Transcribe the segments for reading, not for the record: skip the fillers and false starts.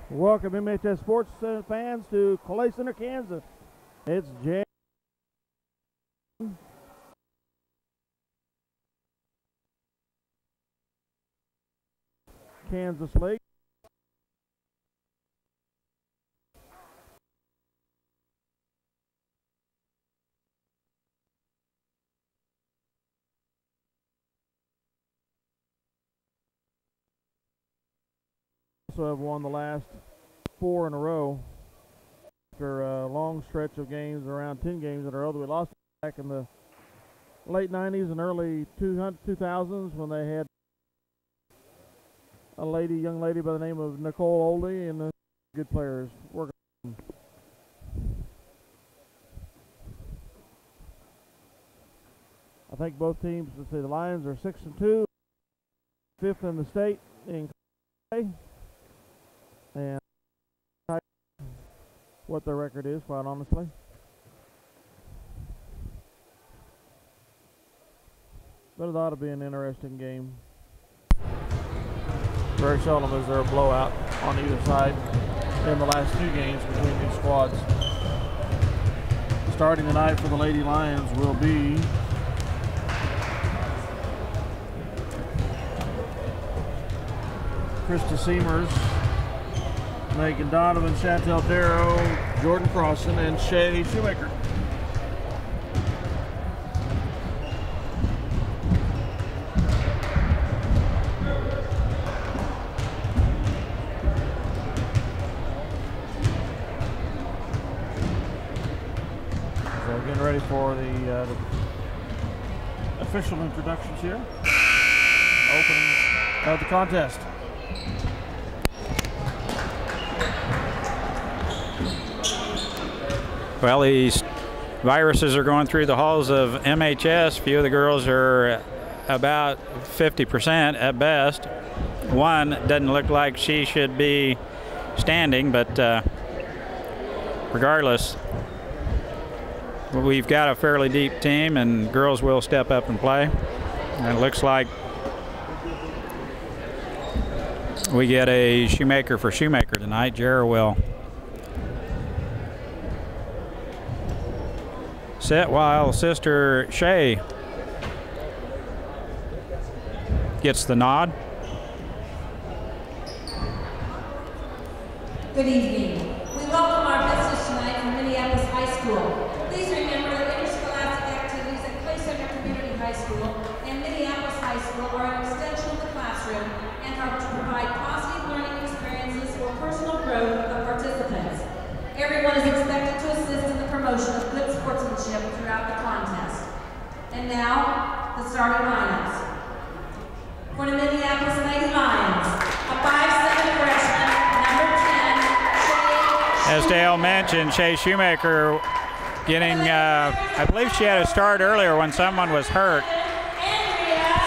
Welcome MHS sports fans to Clay Center, Kansas. It's Kansas League. Also have won the last 4 in a row after a long stretch of games, around 10 games in a row that we lost back in the late 90s and early 2000s when they had a young lady by the name of Nicole Oldie and good players working. I think both teams, let's see, the Lions are 6-2, 5th in the state in Clay. And what their record is, quite honestly. But it ought to be an interesting game. Very seldom is there a blowout on either side in the last 2 games between these squads. Starting tonight for the Lady Lions will be Krista Seamers, Megan Donovan, Chantel Darrow, Jordan Crossan, and Shay Shoemaker. So getting ready for the official introductions here. Opening of the contest. Well, these viruses are going through the halls of MHS. A few of the girls are about 50% at best. One doesn't look like she should be standing, but regardless, we've got a fairly deep team and girls will step up and play. And it looks like we get a Shoemaker for Shoemaker tonight. Jarrah will sit while sister Shay gets the nod. Good evening. We welcome our visitors tonight from Minneapolis High School. Please remember that interscholastic activities at Clay Center Community High School and Minneapolis High School are an extension of the classroom and are to provide positive learning experiences for personal growth of participants. Everyone is expected to assist in the promotion of good sportsmanship throughout the contest. And now, the starting lineups. For the Minneapolis Lady Lions, a 5'7" freshman, number 10, Shay. As Dale mentioned, Shay Shoemaker getting, I believe she had a start earlier when someone was hurt.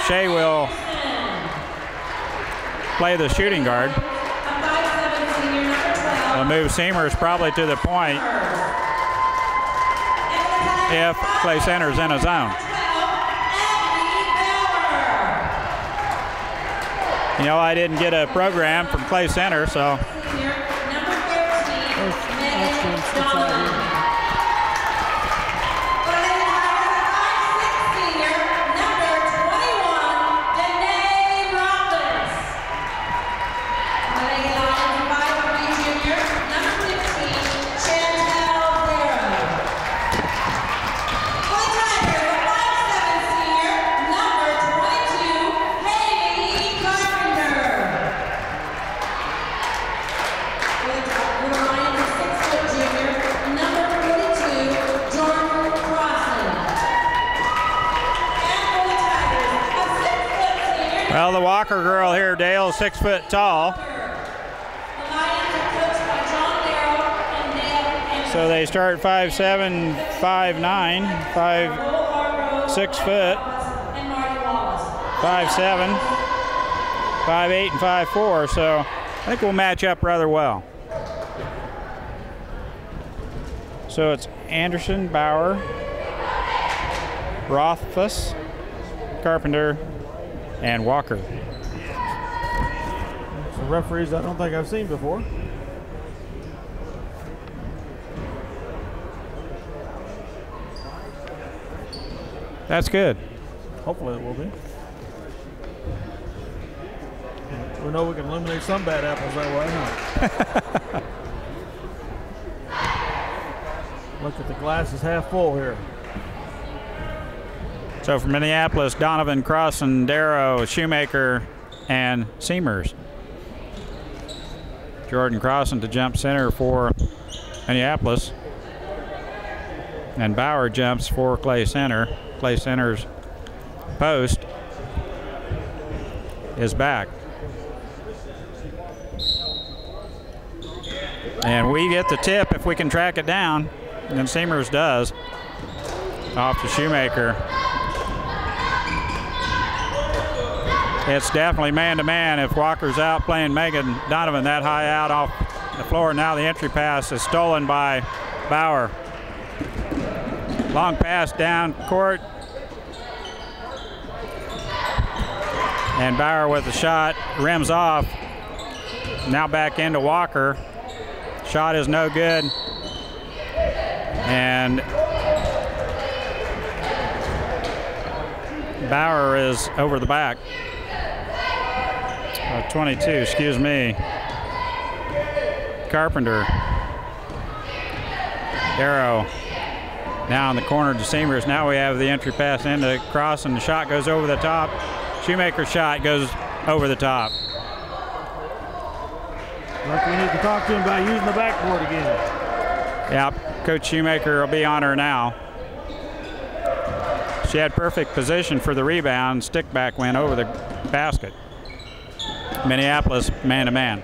Shay will play the shooting guard. Will move Seamers probably to the point if Clay Center's in a zone. You know, I didn't get a program from Clay Center, so. Well, the Walker girl here, Dale, 6 foot tall. So they start 5'7", 5'9", 6 foot, 5'7", 5'8", and 5'4". So I think we'll match up rather well. So it's Anderson, Bauer, Rothfuss, Carpenter, and Walker. Some referees I don't think I've seen before. That's good. Hopefully it will be. We know we can eliminate some bad apples that way, huh? Look at the glass is half full here. So from Minneapolis, Donovan, Crossan, Darrow, Shoemaker, and Seamers. Jordan Crossan to jump center for Minneapolis. And Bauer jumps for Clay Center. Clay Center's post is back. And we get the tip if we can track it down. And Seamers does. Off to Shoemaker. It's definitely man-to-man if Walker's out playing Megan Donovan that high out off the floor. Now the entry pass is stolen by Bauer. Long pass down court. And Bauer with the shot, rims off. Now back into Walker. Shot is no good. And Bauer is over the back. 22, excuse me. Carpenter. Darrow. Now in the corner to Seamers. Now we have the entry pass into Cross, and the shot goes over the top. Shoemaker's shot goes over the top. Like we need to talk to him about using the backboard again. Yep, Coach Shoemaker will be on her now. She had perfect position for the rebound. Stick back went over the basket. Minneapolis man-to-man.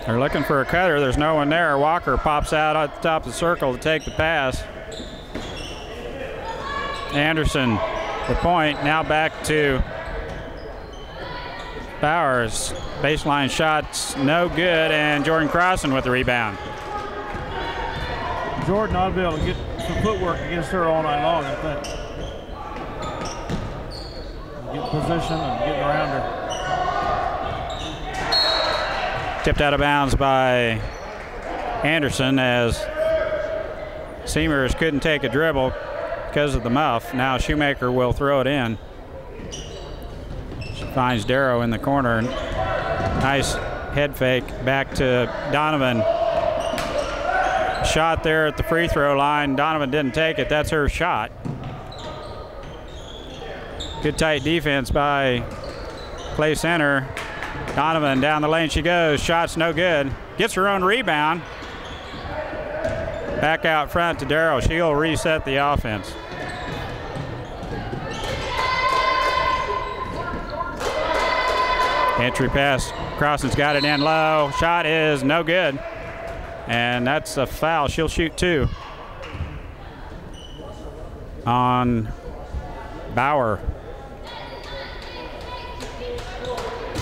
They're looking for a cutter. There's no one there. Walker pops out at the top of the circle to take the pass. Anderson, the point. Now back to Bowers. Baseline shots, no good, and Jordan Crossan with the rebound. Jordan ought to be able to get some footwork against her all night long, I think. Get position and getting around her. Tipped out of bounds by Anderson as Seamers couldn't take a dribble because of the muff. Now Shoemaker will throw it in. She finds Darrow in the corner. Nice head fake back to Donovan. Shot there at the free throw line. Donovan didn't take it. That's her shot. Good tight defense by Clay Center. Donovan down the lane she goes. Shot's no good. Gets her own rebound. Back out front to Darrow. She'll reset the offense. Entry pass. Crossan's got it in low. Shot is no good. And that's a foul. She'll shoot two on Bauer.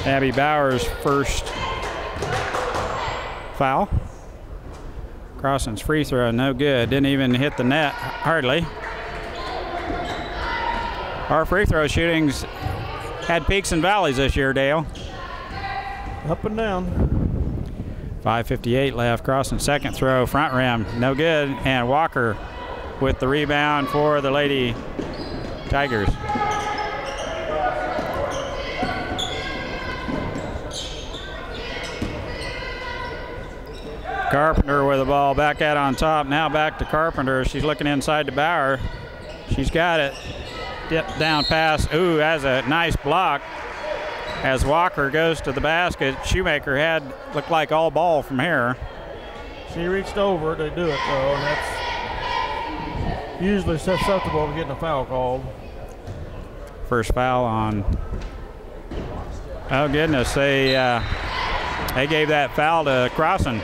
Abby Bauer's first foul. Crossan's free throw, no good. Didn't even hit the net, hardly. Our free throw shootings had peaks and valleys this year, Dale. Up and down. 5:58 left. Crossan second throw, front rim, no good. And Walker with the rebound for the Lady Tigers. Carpenter with the ball back out on top. Now back to Carpenter. She's looking inside to Bauer. She's got it. Dip down pass. Ooh, that's a nice block. As Walker goes to the basket, Shoemaker had looked like all ball from here. She reached over to do it though, and that's usually susceptible to getting a foul called. First foul on. Oh goodness, they gave that foul to Crossan.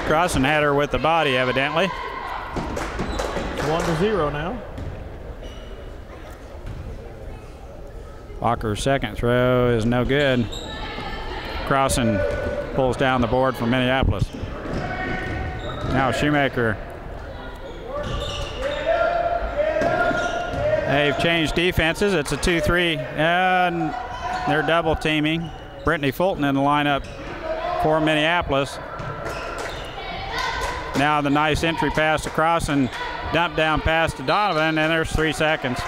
Crossan had her with the body, evidently. 1-0 now. Walker's second throw is no good. Crossan pulls down the board for Minneapolis. Now Shoemaker. They've changed defenses. It's a 2-3. And They're double teaming. Brittany Fulton in the lineup for Minneapolis. Now the nice entry pass across and dump down pass to Donovan, and there's 3 seconds.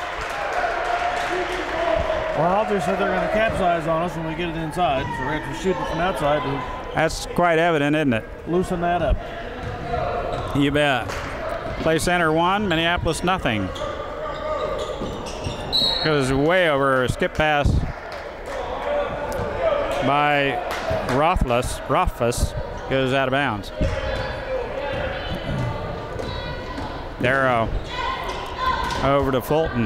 Well, Aldridge said they're going to capsize on us when we get it inside, so we're going to have to shoot it from outside to That's quite evident, isn't it? loosen that up. You bet. Play center 1, Minneapolis nothing. Goes way over a skip pass by Rothfuss goes out of bounds. Darrow over to Fulton.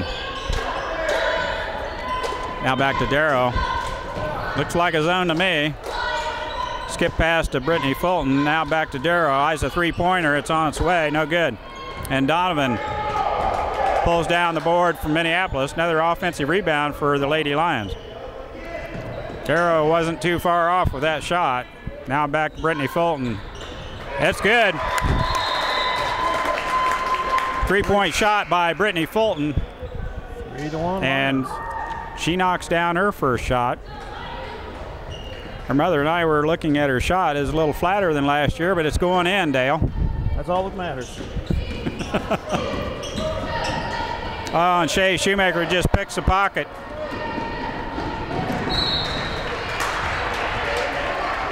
Now back to Darrow. Looks like a zone to me. Skip pass to Brittany Fulton. Now back to Darrow. Eyes a three-pointer. It's on its way. No good. And Donovan pulls down the board from Minneapolis. Another offensive rebound for the Lady Lions. Darrow wasn't too far off with that shot. Now back to Brittany Fulton. That's good. Three-point shot by Brittany Fulton. 3-1. And she knocks down her first shot. Her mother and I were looking at her shot. It's a little flatter than last year, but it's going in, Dale. That's all that matters. Oh, and Shea Shoemaker just picks a pocket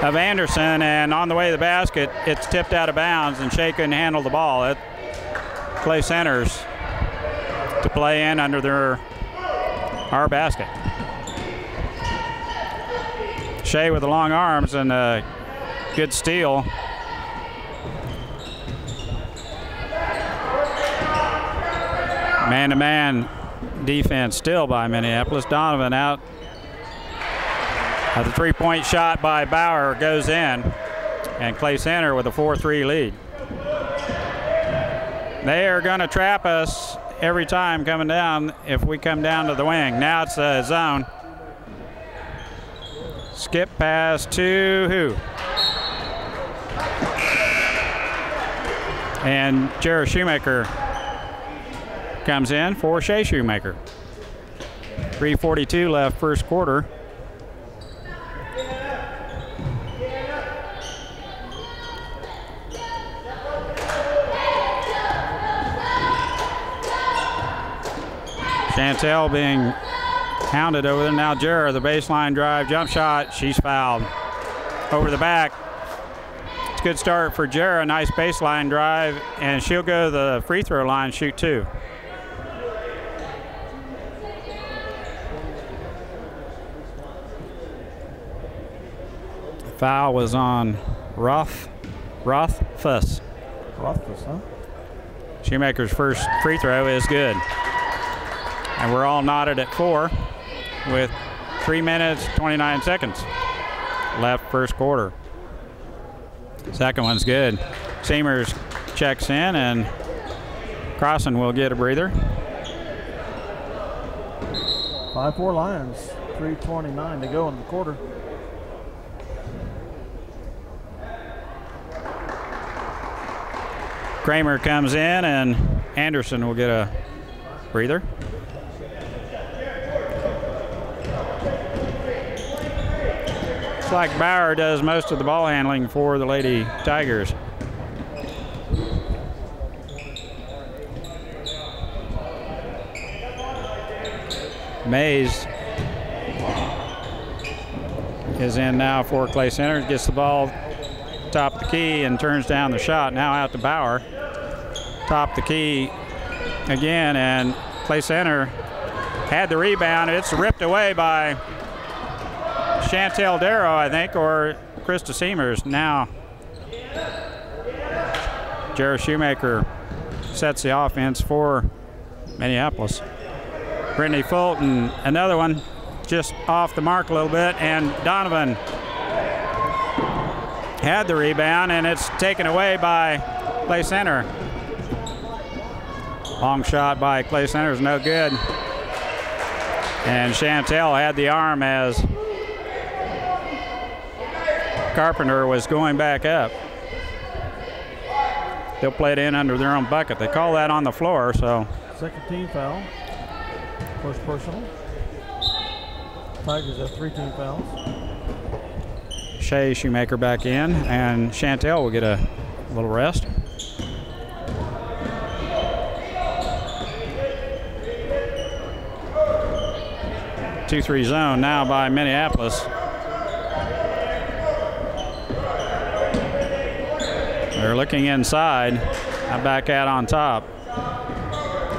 of Anderson, and on the way to the basket, it's tipped out of bounds, and Shea couldn't handle the ball. Clay Centers to play in under our basket. Shea with the long arms and a good steal. Man-to-man defense still by Minneapolis. Donovan out. The three-point shot by Bauer goes in, and Clay Center with a 4-3 lead. They are going to trap us every time coming down if we come down to the wing. Now it's a zone. Skip pass to who? And Jared Shoemaker comes in for Shea Shoemaker. 3:42 left first quarter. Chantel being hounded over there. Now Jarrah, the baseline drive, jump shot. She's fouled. Over the back. It's a good start for Jarrah. Nice baseline drive, and she'll go to the free throw line, shoot 2. The foul was on Rothfuss. Rothfuss, huh? Shoemaker's first free throw is good. And we're all knotted at 4 with 3 minutes, 29 seconds left first quarter. Second one's good. Seamers checks in, and Crossan will get a breather. 5-4 Lions, 3:29 to go in the quarter. Kramer comes in, and Anderson will get a breather. Looks like Bauer does most of the ball handling for the Lady Tigers. Mays is in now for Clay Center. Gets the ball top of the key and turns down the shot. Now out to Bauer. Top the key again, and Clay Center had the rebound. It's ripped away by Chantel Darrow, I think, or Krista Seamers. Now Jared Shoemaker sets the offense for Minneapolis. Brittany Fulton, another one just off the mark a little bit, and Donovan had the rebound, and it's taken away by Clay Center. Long shot by Clay Center is no good. And Chantel had the arm as Carpenter was going back up. They'll play it in under their own bucket. They call that on the floor, so. Second team foul. First personal. Tigers have 3 team fouls. Shea Shoemaker back in, and Chantel will get a little rest. Two-three zone now by Minneapolis. They're looking inside. Now back out on top.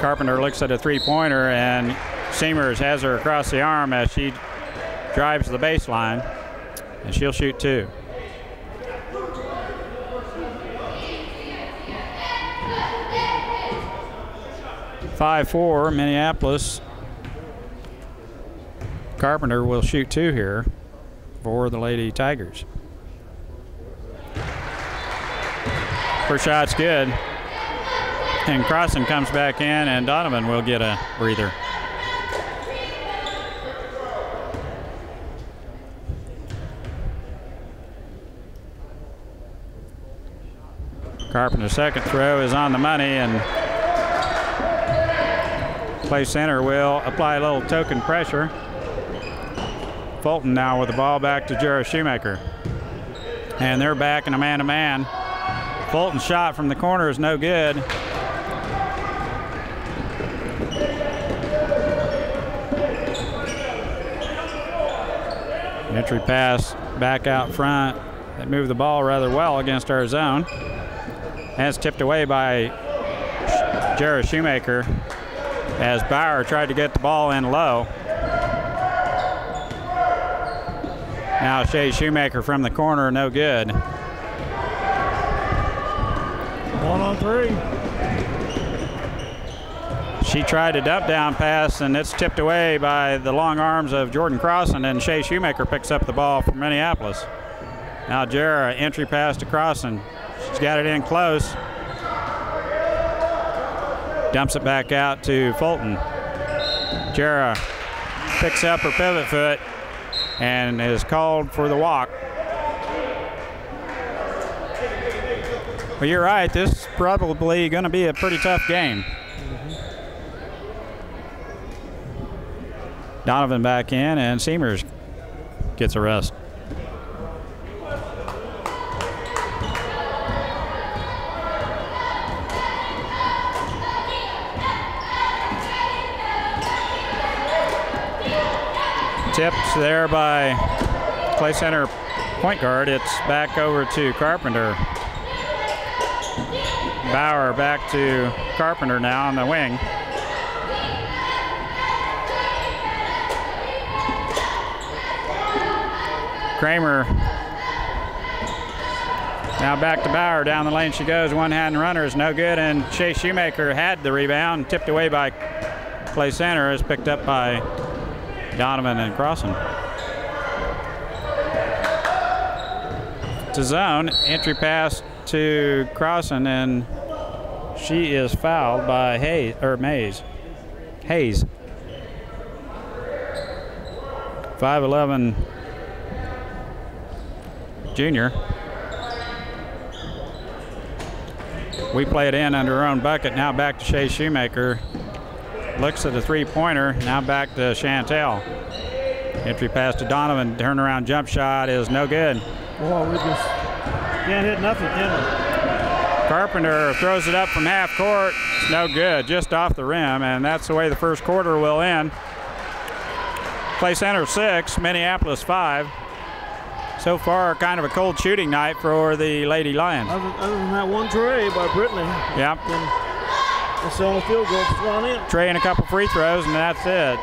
Carpenter looks at a three-pointer, and Seamers has her across the arm as she drives the baseline, and she'll shoot 2. (5-4) Minneapolis. Carpenter will shoot 2 here for the Lady Tigers. First shot's good. And Crossan comes back in, and Donovan will get a breather. Carpenter's second throw is on the money, and Clay Center will apply a little token pressure. Fulton now with the ball back to Jara Shoemaker. And they're back in a man-to-man. Fulton's shot from the corner is no good. Entry pass back out front. They move the ball rather well against our zone. And it's tipped away by Jara Shoemaker as Bauer tried to get the ball in low. Now Shea Shoemaker from the corner, no good. 1 on 3. She tried a dump down pass, and it's tipped away by the long arms of Jordan Crossan, and Shea Shoemaker picks up the ball from Minneapolis. Now Jara, entry pass to Crossan. She's got it in close. Dumps it back out to Fulton. Jara picks up her pivot foot and is called for the walk. Well, you're right. This is probably going to be a pretty tough game. Donovan back in, and Seamers gets a rest. Tipped there by Clay Center point guard. It's back over to Carpenter. Bauer back to Carpenter now on the wing. Kramer now back to Bauer. Down the lane she goes. One-hand runner is no good, and Shea Shoemaker had the rebound. Tipped away by Clay Center, is picked up by Donovan and Crossan. To zone, entry pass to Crossan, and she is fouled by Hayes. 5'11" junior. We play it in under our own bucket. Now back to Shea Shoemaker. Looks at the three-pointer. Now back to Chantel. Entry pass to Donovan. Turnaround jump shot is no good. Well, we just can't hit nothing, can we? Carpenter throws it up from half court. It's no good, just off the rim, and that's the way the first quarter will end. Clay Center 6, Minneapolis 5. So far, kind of a cold shooting night for the Lady Lions. Other than that one tray by Brittany. Yep. That's the only field goal that's gone in. Trey and a couple free throws, and that's it.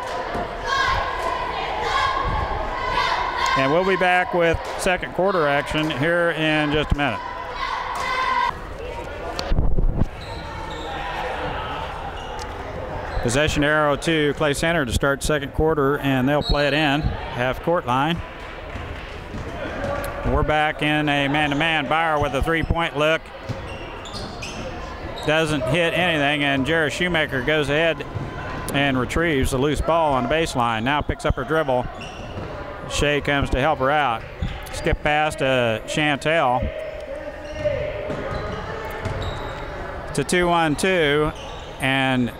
And we'll be back with second quarter action here in just a minute. Possession arrow to Clay Center to start second quarter, and they'll play it in half court line. We're back in a man-to-man. Bauer with a three-point look. Doesn't hit anything, and Jara Shoemaker goes ahead and retrieves the loose ball on the baseline. Now picks up her dribble. Shea comes to help her out. Skip pass to Chantel. It's a 2-on-2, and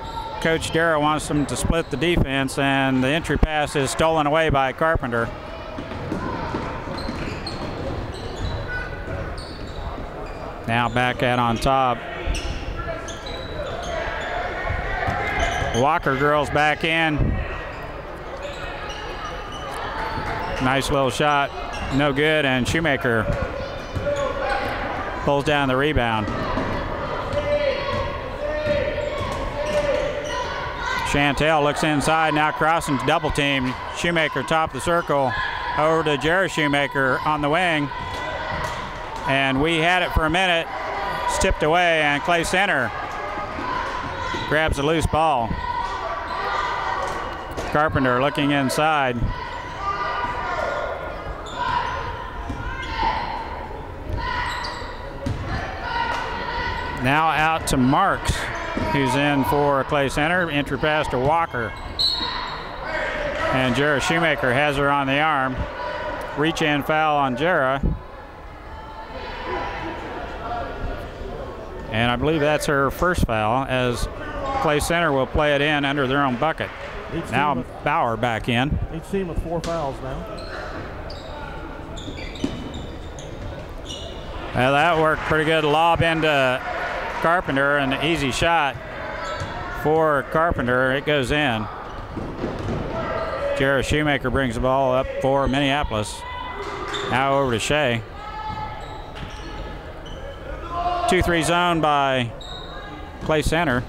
Coach Darrow wants them to split the defense, and the entry pass is stolen away by Carpenter. Now back out on top. Walker girls back in. Nice little shot, no good, and Shoemaker pulls down the rebound. Chantel looks inside, now crossing to double team. Shoemaker top of the circle, over to Jared Shoemaker on the wing. And we had it for a minute, tipped away, and Clay Center grabs a loose ball. Carpenter looking inside. Now out to Marks, who's in for Clay Center. Entry pass to Walker. And Jara Shoemaker has her on the arm. Reach in foul on Jara. And I believe that's her first foul, as Clay Center will play it in under their own bucket. Now Bauer back in. Each team with 4 fouls now. Well, that worked pretty good. Lob into Carpenter, an easy shot for Carpenter. It goes in. Jared Shoemaker brings the ball up for Minneapolis. Now over to Shea. 2-3 zone by Clay Center.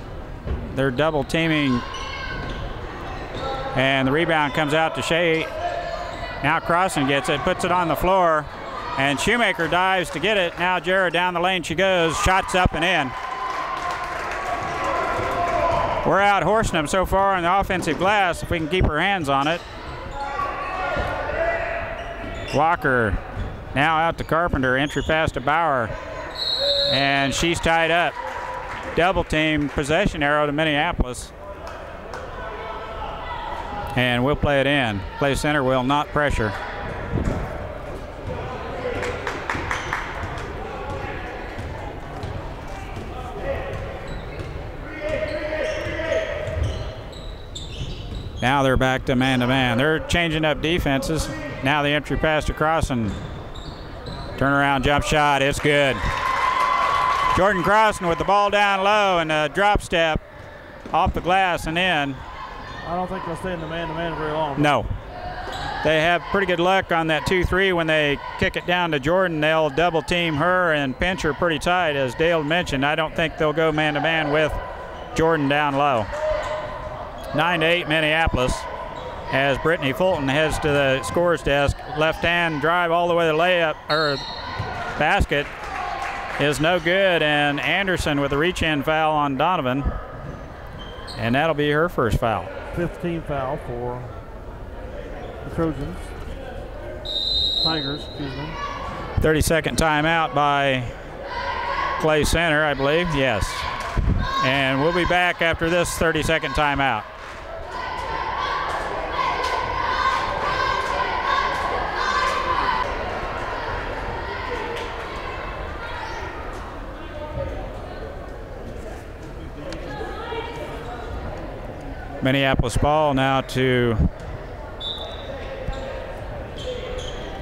They're double teaming, and the rebound comes out to Shea. Now Crossan gets it, puts it on the floor, and Shoemaker dives to get it. Now Jared down the lane she goes, shots up and in. We're out horsing them so far on the offensive glass if we can keep our hands on it. Walker now out to Carpenter, entry pass to Bauer, and she's tied up. Double team, possession arrow to Minneapolis. And we'll play it in. Clay Center will not pressure. Now they're back to man-to-man. They're changing up defenses. Now the entry pass to Crossan. Turnaround jump shot, it's good. Jordan Crossan with the ball down low and a drop step off the glass and in. I don't think they'll stay in the man-to-man very long. No. They have pretty good luck on that 2-3 when they kick it down to Jordan. They'll double team her and pinch her pretty tight. As Dale mentioned, I don't think they'll go man-to-man with Jordan down low. 9-8 Minneapolis as Brittany Fulton heads to the scorer's desk. Left-hand drive all the way to the layup, or basket, is no good, and Anderson with a reach-in foul on Donovan, and that'll be her first foul. 15th foul for the Trojans. Tigers, excuse me. 30-second timeout by Clay Center, I believe. Yes. And we'll be back after this 30-second timeout. Minneapolis ball now to,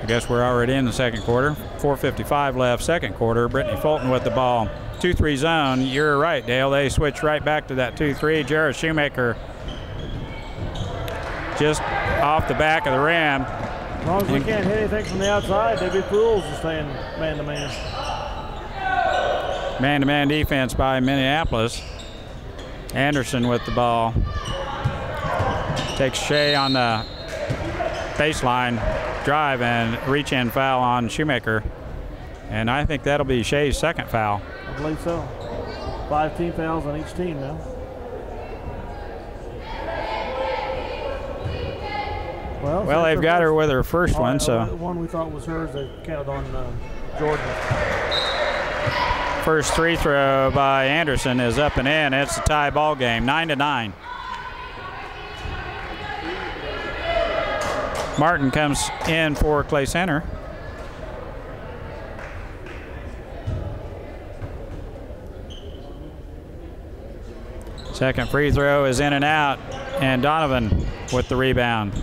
I guess we're already in the second quarter. 4:55 left, second quarter. Brittany Fulton with the ball. 2-3 zone. You're right, Dale. They switch right back to that 2-3. Jared Shoemaker just off the back of the rim. As long as we can't hit anything from the outside, they'd be fools to stay in man-to-man. Man-to-man defense by Minneapolis. Anderson with the ball. Takes Shea on the baseline drive and reach-in foul on Shoemaker. And I think that'll be Shea's second foul. I believe so. 5 team fouls on each team now. Well, they've got her with her first one, so. The one we thought was hers, they counted on Jordan. First free throw by Anderson is up and in. It's a tie ball game, 9-9. Martin comes in for Clay Center. Second free throw is in and out, and Donovan with the rebound.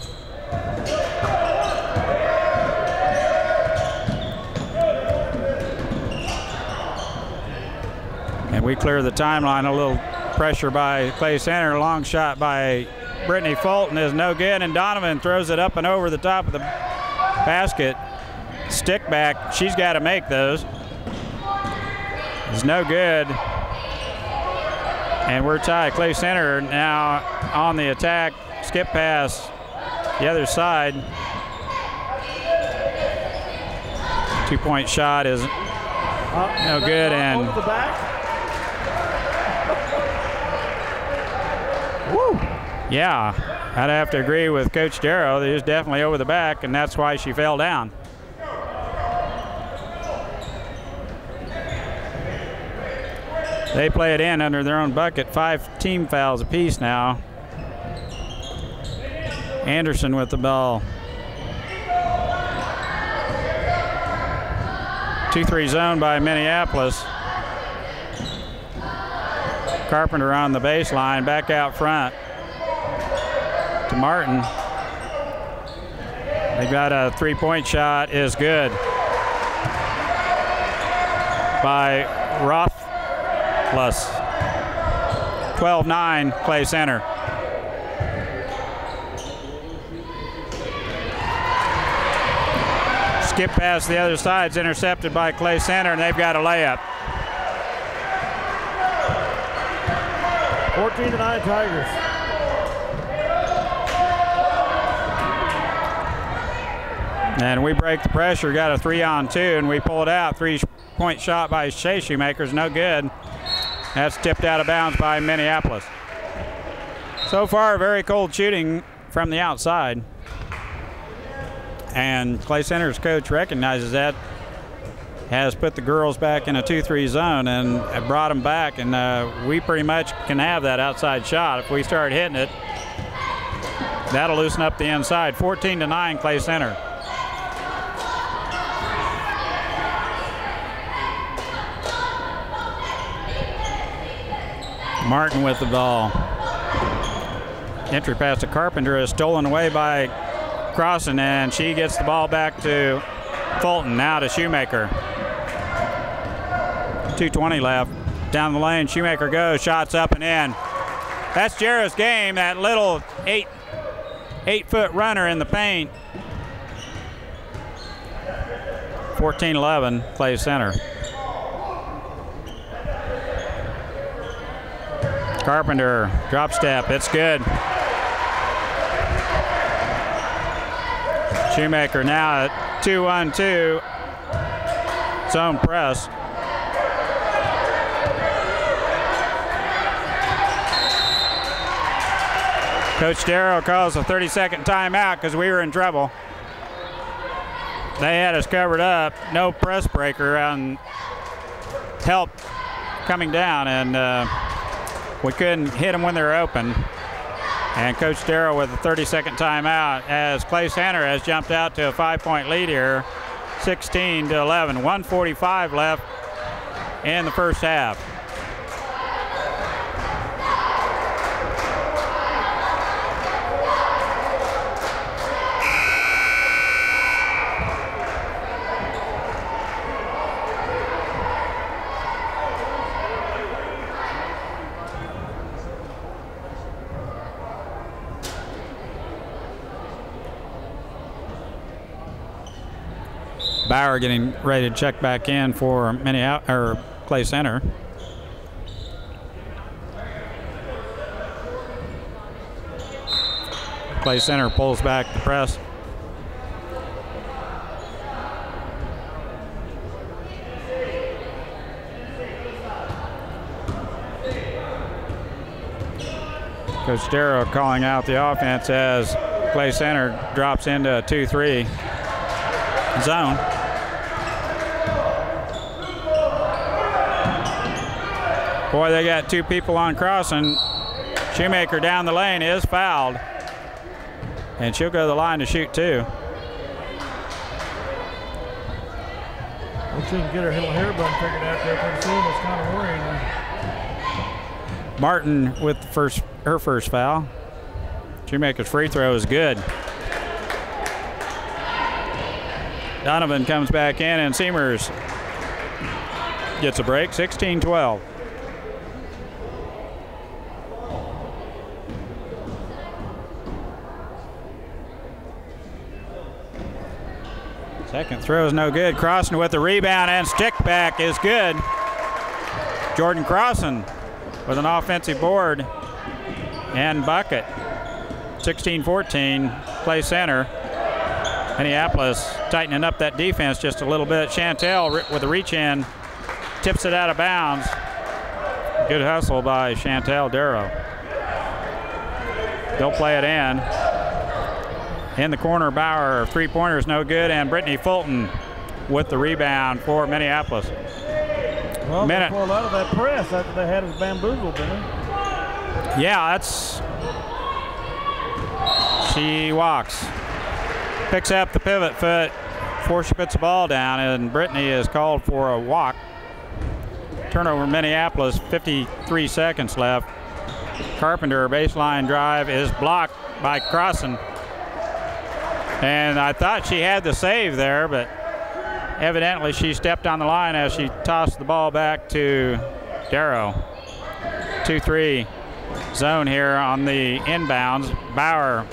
And we clear the timeline. A little pressure by Clay Center. Long shot by Brittany Fulton is no good, and Donovan throws it up and over the top of the basket. Stick back. She's got to make those. It's no good. And we're tied. Clay Center now on the attack. Skip pass the other side. 2-point shot is no good, and over the back. Woo. Yeah, I'd have to agree with Coach Darrow. It was definitely over the back, and that's why she fell down. They play it in under their own bucket. 5 team fouls apiece now. Anderson with the ball. 2-3 zone by Minneapolis. Carpenter on the baseline, back out front to Martin. They got a 3-point shot, is good by Rothfuss. 12-9, Clay Center. Skip past the other side's intercepted by Clay Center, and they've got a layup. 14-9 Tigers. And we break the pressure, got a 3-on-2, and we pull it out. 3-point shot by Shea Shoemaker's no good. That's tipped out of bounds by Minneapolis. So far, very cold shooting from the outside. And Clay Center's coach recognizes that, has put the girls back in a 2-3 zone and brought them back, and we pretty much can have that outside shot. If we start hitting it, that'll loosen up the inside. 14-9, Clay Center. Martin with the ball. Entry pass to Carpenter is stolen away by Crossan, and she gets the ball back to Fulton. Now to Shoemaker. 2:20 left. Down the lane, Shoemaker goes, shots up and in. That's Jarrett's game, that little 8-foot runner in the paint. 14-11, Clay Center. Carpenter, drop step, it's good. Shoemaker now at 2-on-2, zone press. Coach Darrow calls a 30-second timeout because we were in trouble. They had us covered up, no press breaker on help coming down, and we couldn't hit them when they were open. And Coach Darrow with a 30-second timeout as Clay Center has jumped out to a 5-point lead here, 16-11. 1:45 left in the first half. Bauer getting ready to check back in for Clay Center. Clay Center pulls back the press. Coach Darrow calling out the offense as Clay Center drops into a 2-3 zone. Boy, they got 2 people on crossing. Shoemaker down the lane is fouled. And she'll go to the line to shoot 2. Well, she can get her little hair bun figured out there pretty soon. It's kind of worrying. Martin with her first foul. Shoemaker's free throw is good. Donovan comes back in, and Seamers gets a break, 16-12. Second throw is no good. Crossan with the rebound, and stick back is good. Jordan Crossan with an offensive board and bucket. 16-14, Clay Center. Minneapolis tightening up that defense just a little bit. Chantel with a reach in, tips it out of bounds. Good hustle by Chantel Darrow. They'll play it in. In the corner, Bauer, three-pointer is no good, and Brittany Fulton with the rebound for Minneapolis. Well, they pulled out of that press after they had us bamboozled, didn't they? Yeah, she walks. Picks up the pivot foot before she puts the ball down, and Brittany is called for a walk. Turnover Minneapolis, 53 seconds left. Carpenter, baseline drive, is blocked by Crossan. And I thought she had the save there, but evidently she stepped on the line as she tossed the ball back to Darrow. 2-3 zone here on the inbounds. Bauer.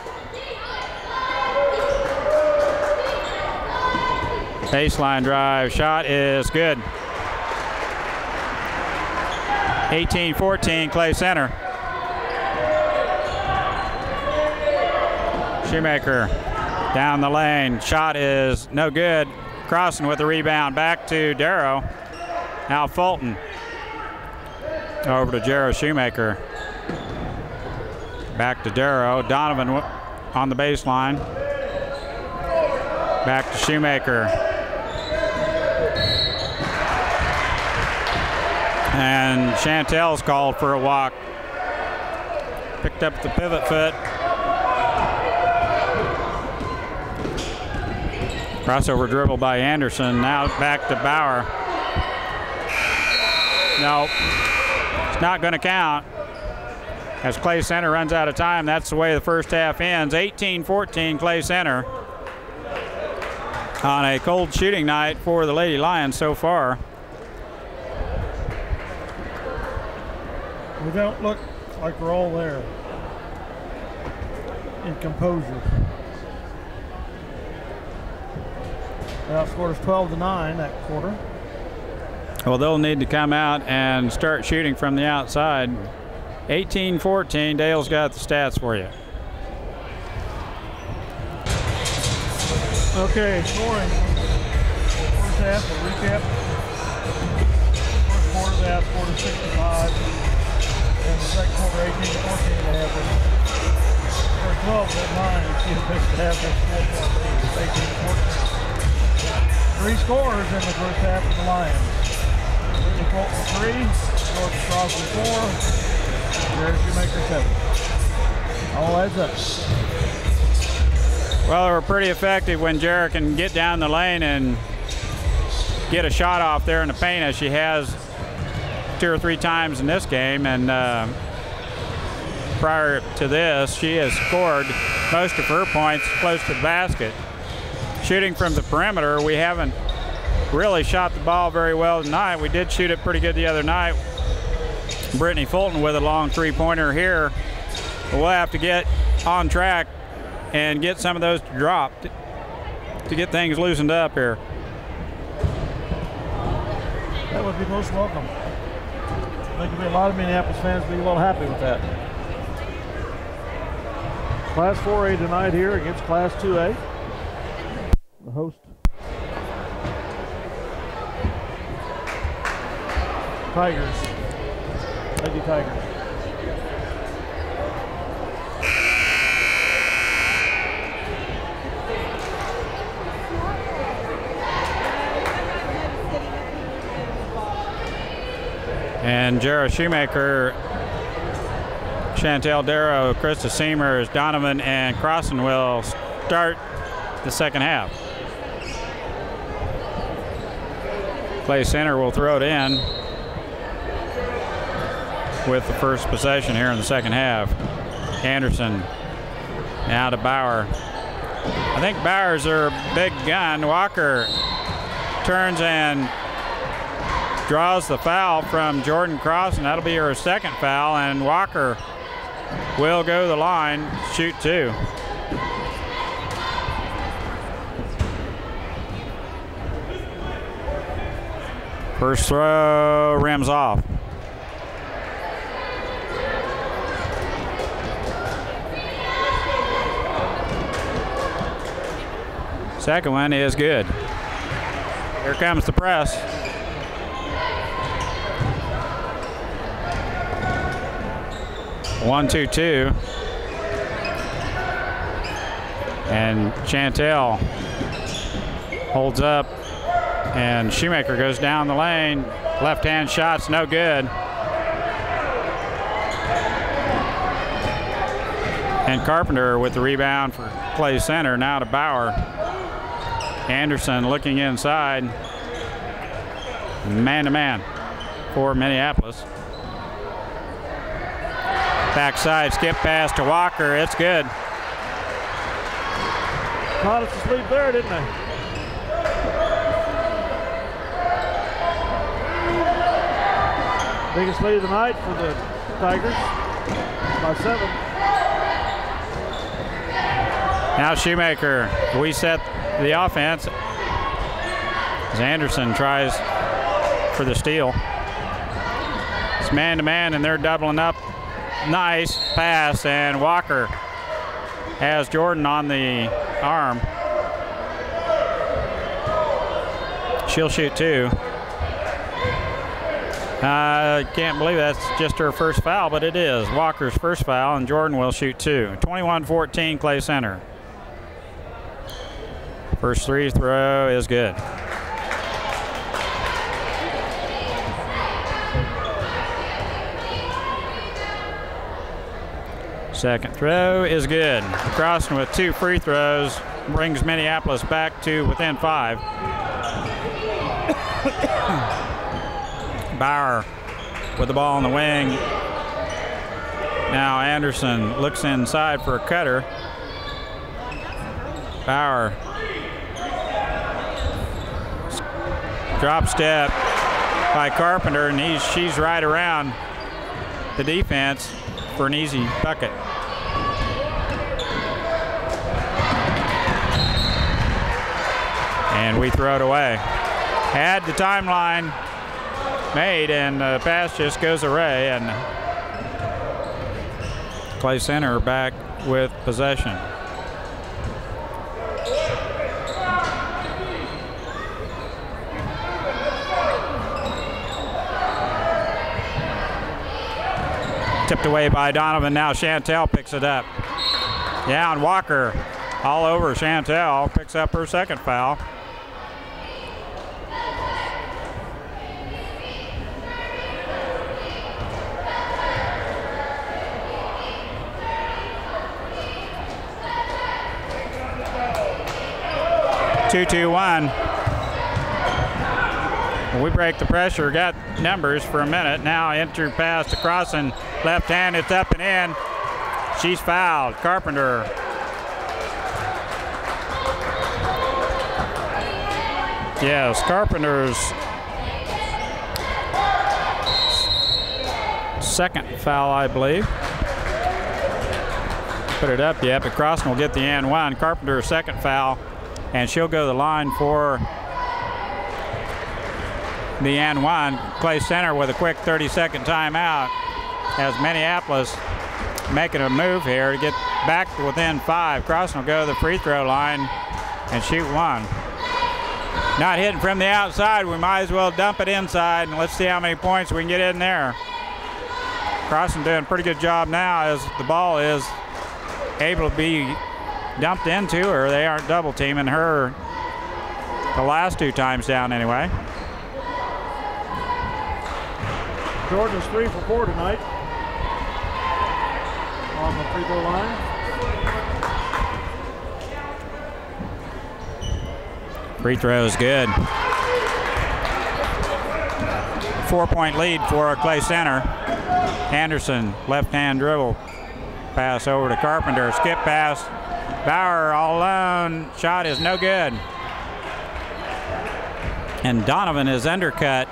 Baseline drive, shot is good. 18-14, Clay Center. Shoemaker down the lane, shot is no good. Crossan with the rebound, back to Darrow. Now Fulton. Over to Jarrah Shoemaker. Back to Darrow. Donovan on the baseline. Back to Shoemaker. And Chantel's called for a walk. Picked up the pivot foot. Crossover dribble by Anderson. Now back to Bauer. No, it's not going to count. As Clay Center runs out of time, that's the way the first half ends. 18-14, Clay Center. On a cold shooting night for the Lady Lions so far. We don't look like we're all there in composure. They outscored us 12-9 that quarter. Well, they'll need to come out and start shooting from the outside. 18-14, Dale's got the stats for you. Okay, scoring. First half, a recap. First quarter, they outscored us 65. And the second quarter, 18-14 they have us. Or 12-9, you see the first half, that's 4.8. 18-14. 3 scores in the first half of the Lions. Brittany Fulton 3, Jordan Crossan 4, Jarrah Shoemaker 7. All adds up. Well, they were pretty effective when Jarrah can get down the lane and get a shot off there in the paint, as she has 2 or 3 times in this game. And prior to this, she has scored most of her points close to the basket. Shooting from the perimeter, we haven't really shot the ball very well tonight. We did shoot it pretty good the other night. Brittany Fulton with a long three-pointer here. We'll have to get on track and get some of those to drop to get things loosened up here. That would be most welcome. I think there'll be a lot of Minneapolis fans be a little happy with that. Class 4A tonight here against Class 2A. The host. Tigers. Lady Tigers. And Jarrah Shoemaker, Chantel Darrow, Krista Seamers, Donovan, and Crossan will start the second half. Clay Center will throw it in. with the first possession here in the second half. Anderson now to Bauer. I think Bauer's their big gun. Walker turns and draws the foul from Jordan Cross, and that'll be her second foul, and Walker will go to the line, shoot 2. First throw rims off. Second one is good. Here comes the press. One, 2-2. And Chantel holds up, and Shoemaker goes down the lane. Left-hand shot's no good. And Carpenter with the rebound for Clay Center. Now to Bauer. Anderson looking inside. Man-to-man for Minneapolis. Backside skip pass to Walker. It's good. Caught us asleep there, didn't they? Biggest lead of the night for the Tigers by 7. Now Shoemaker. We set the offense as Anderson tries for the steal. It's man-to-man, and they're doubling up. Nice pass, and Walker has Jordan on the arm. She'll shoot 2. I can't believe that's just her first foul, but it is Walker's first foul, and Jordan will shoot 2. 21-14 Clay Center. First free throw is good. Second throw is good. Crossing with 2 free throws brings Minneapolis back to within 5. Bauer with the ball in the wing. Now Anderson looks inside for a cutter. Bauer. Drop step by Carpenter, and she's right around the defense for an easy bucket. And we throw it away. Had the timeline made, and the pass just goes away, and Clay Center back with possession. Tipped away by Donovan. Now Chantel picks it up. Yeah, and Walker all over Chantel. Picks up her second foul. Two-2-1. We break the pressure, got numbers for a minute. Now enter pass to Crossan, left hand, it's up and in. She's fouled. Carpenter. Yes, Carpenter's second foul, I believe. Put it up yet, but Crossan will get the and one. Carpenter's second foul, and she'll go to the line for the and one. Clay Center with a quick 30-second timeout as Minneapolis making a move here to get back to within 5. Crossan will go to the free throw line and shoot 1. Not hitting from the outside, we might as well dump it inside, and let's see how many points we can get in there. Crossan doing a pretty good job now as the ball is able to be dumped into her. They aren't double teaming her the last 2 times down anyway. Jordan's 3 for 4 tonight on the free throw line. Free throw is good. 4-point lead for Clay Center. Anderson, left-hand dribble. Pass over to Carpenter, skip pass. Bauer all alone, shot is no good. And Donovan is undercut.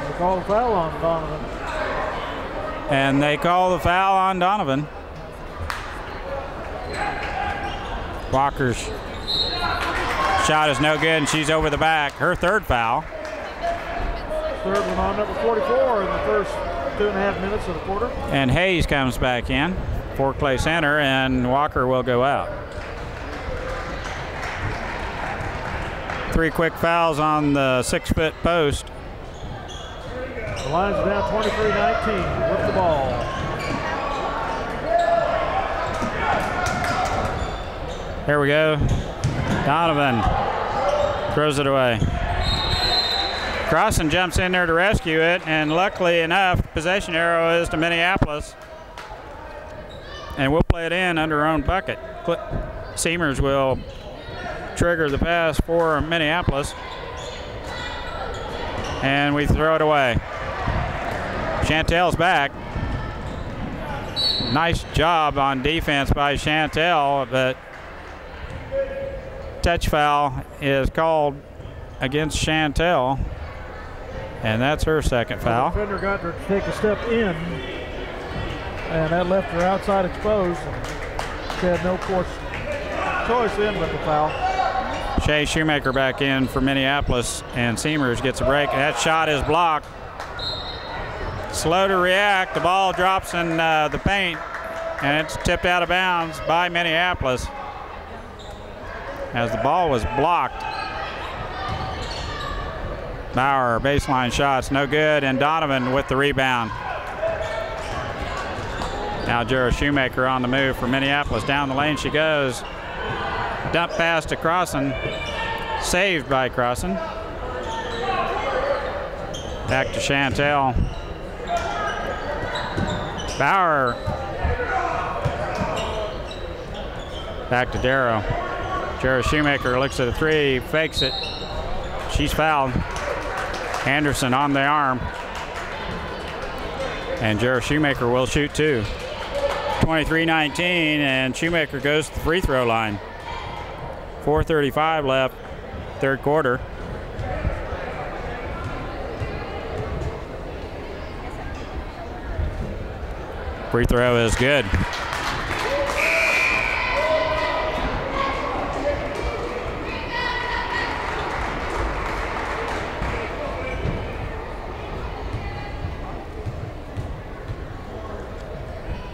They call the foul on Donovan. And they call the foul on Donovan. Walker's shot is no good, and she's over the back. Her third foul. Third one on number 44 in the first 2.5 minutes of the quarter. And Hayes comes back in for Clay Center, and Walker will go out. 3 quick fouls on the 6-foot post. The line's down 23-19 with the ball. Here we go. Donovan throws it away. Crossan jumps in there to rescue it, and luckily enough, possession arrow is to Minneapolis. And we'll play it in under our own bucket. Seamers will trigger the pass for Minneapolis. And we throw it away. Chantel's back. Nice job on defense by Chantel, but touch foul is called against Chantel, and that's her second foul. The defender got her to take a step in, and that left her outside exposed. She had no choice in but the foul. Shay Shoemaker back in for Minneapolis, and Seamers gets a break. That shot is blocked. Slow to react. The ball drops in the paint, and it's tipped out of bounds by Minneapolis as the ball was blocked. Bauer, baseline shots, no good, and Donovan with the rebound. Now Jera Shoemaker on the move for Minneapolis. Down the lane she goes. Dump pass to Crossan. Saved by Crossan. Back to Chantel. Bauer. Back to Darrow. Jera Shoemaker looks at a three, fakes it. She's fouled. Anderson on the arm. And Jera Shoemaker will shoot two. 23-19, and Shoemaker goes to the free throw line. 4:35 left, third quarter. Free throw is good.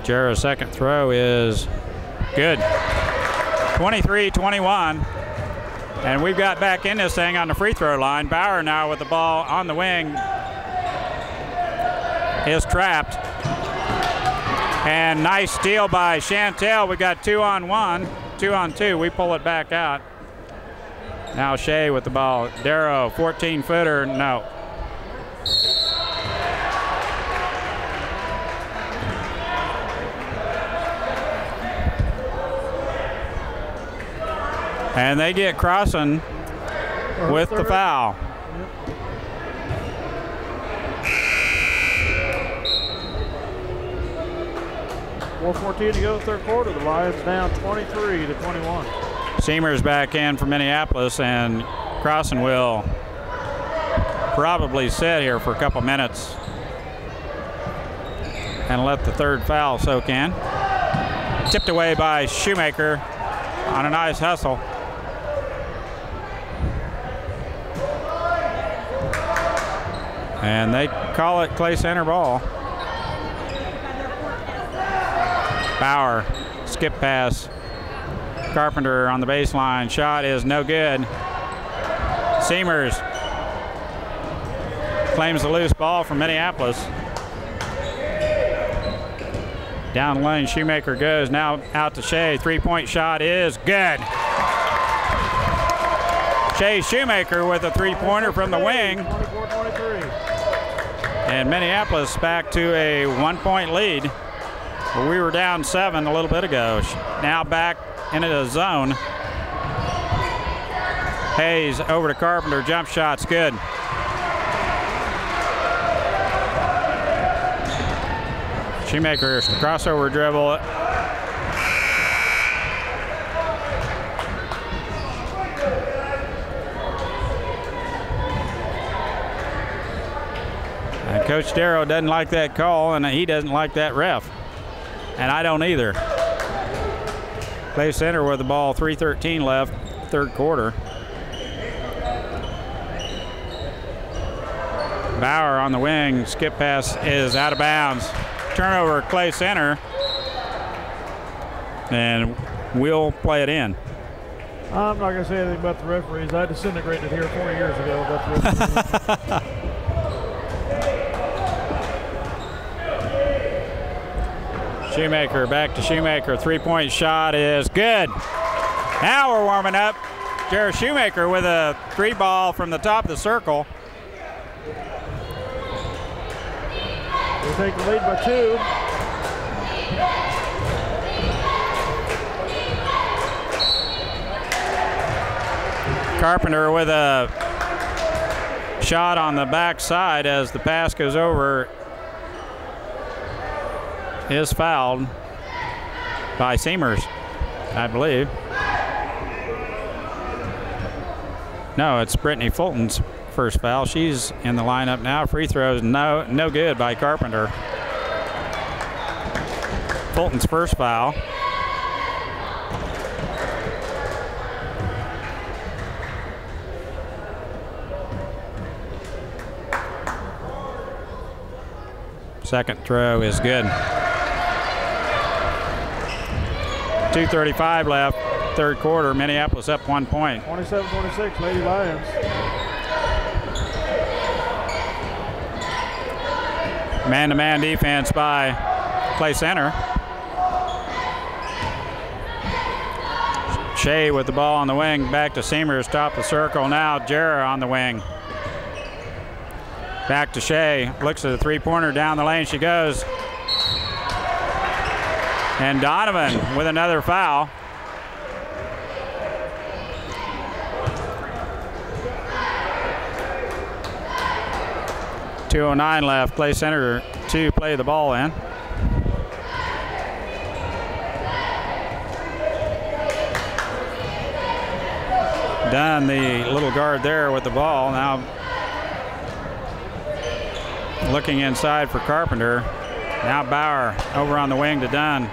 Jera's second throw is good. 23-21. And we've got back in this thing on the free throw line. Bauer now with the ball on the wing is trapped. And nice steal by Chantel. We got 2-on-1, 2-on-2. We pull it back out. Now Shea with the ball. Darrow, 14-footer, no. And they get Crossan with the foul. Yep. 4:14 to go, third quarter. The Lions down 23-21. Seamers back in for Minneapolis, and Crossan will probably sit here for a couple minutes and let the third foul soak in. Tipped away by Shoemaker on a nice hustle. And they call it Clay Center ball. Bauer, skip pass. Carpenter on the baseline. Shot is no good. Seamers claims the loose ball from Minneapolis. Down the lane, Shoemaker goes. Now out to Shea. Three-point shot is good. Shea Shoemaker with a three-pointer from the wing. 24-23. And Minneapolis back to a 1-point lead. We were down 7 a little bit ago. Now back into the zone. Hayes over to Carpenter. Jump shot's good. Shoemaker crossover dribble. And Coach Darrow doesn't like that call, and he doesn't like that ref. And I don't either. Clay Center with the ball, 3:13 left, third quarter. Bauer on the wing, skip pass is out of bounds. Turnover, Clay Center, and we'll play it in. I'm not going to say anything about the referees. I disintegrated here 4 years ago about the referees. Shoemaker, back to Shoemaker. Three-point shot is good. Now we're warming up. Jared Shoemaker with a three ball from the top of the circle. They take the lead by 2. Carpenter with a shot on the backside as the pass goes over. Is fouled by Seamers, I believe. No, it's Brittany Fulton's first foul. She's in the lineup now. Free throws, no good by Carpenter. Fulton's first foul. Second throw is good. 2:35 left, third quarter. Minneapolis up 1 point. 27-26, Lady Lions. Man-to-man defense by Clay Center. Shea with the ball on the wing, back to Seamers, top of the circle. Now Jarrah on the wing. Back to Shea, looks at the three-pointer, down the lane she goes. And Donovan with another foul. .209 left, Clay Center to play the ball in. Dunn, the little guard there with the ball. Now looking inside for Carpenter. Now Bauer over on the wing to Dunn.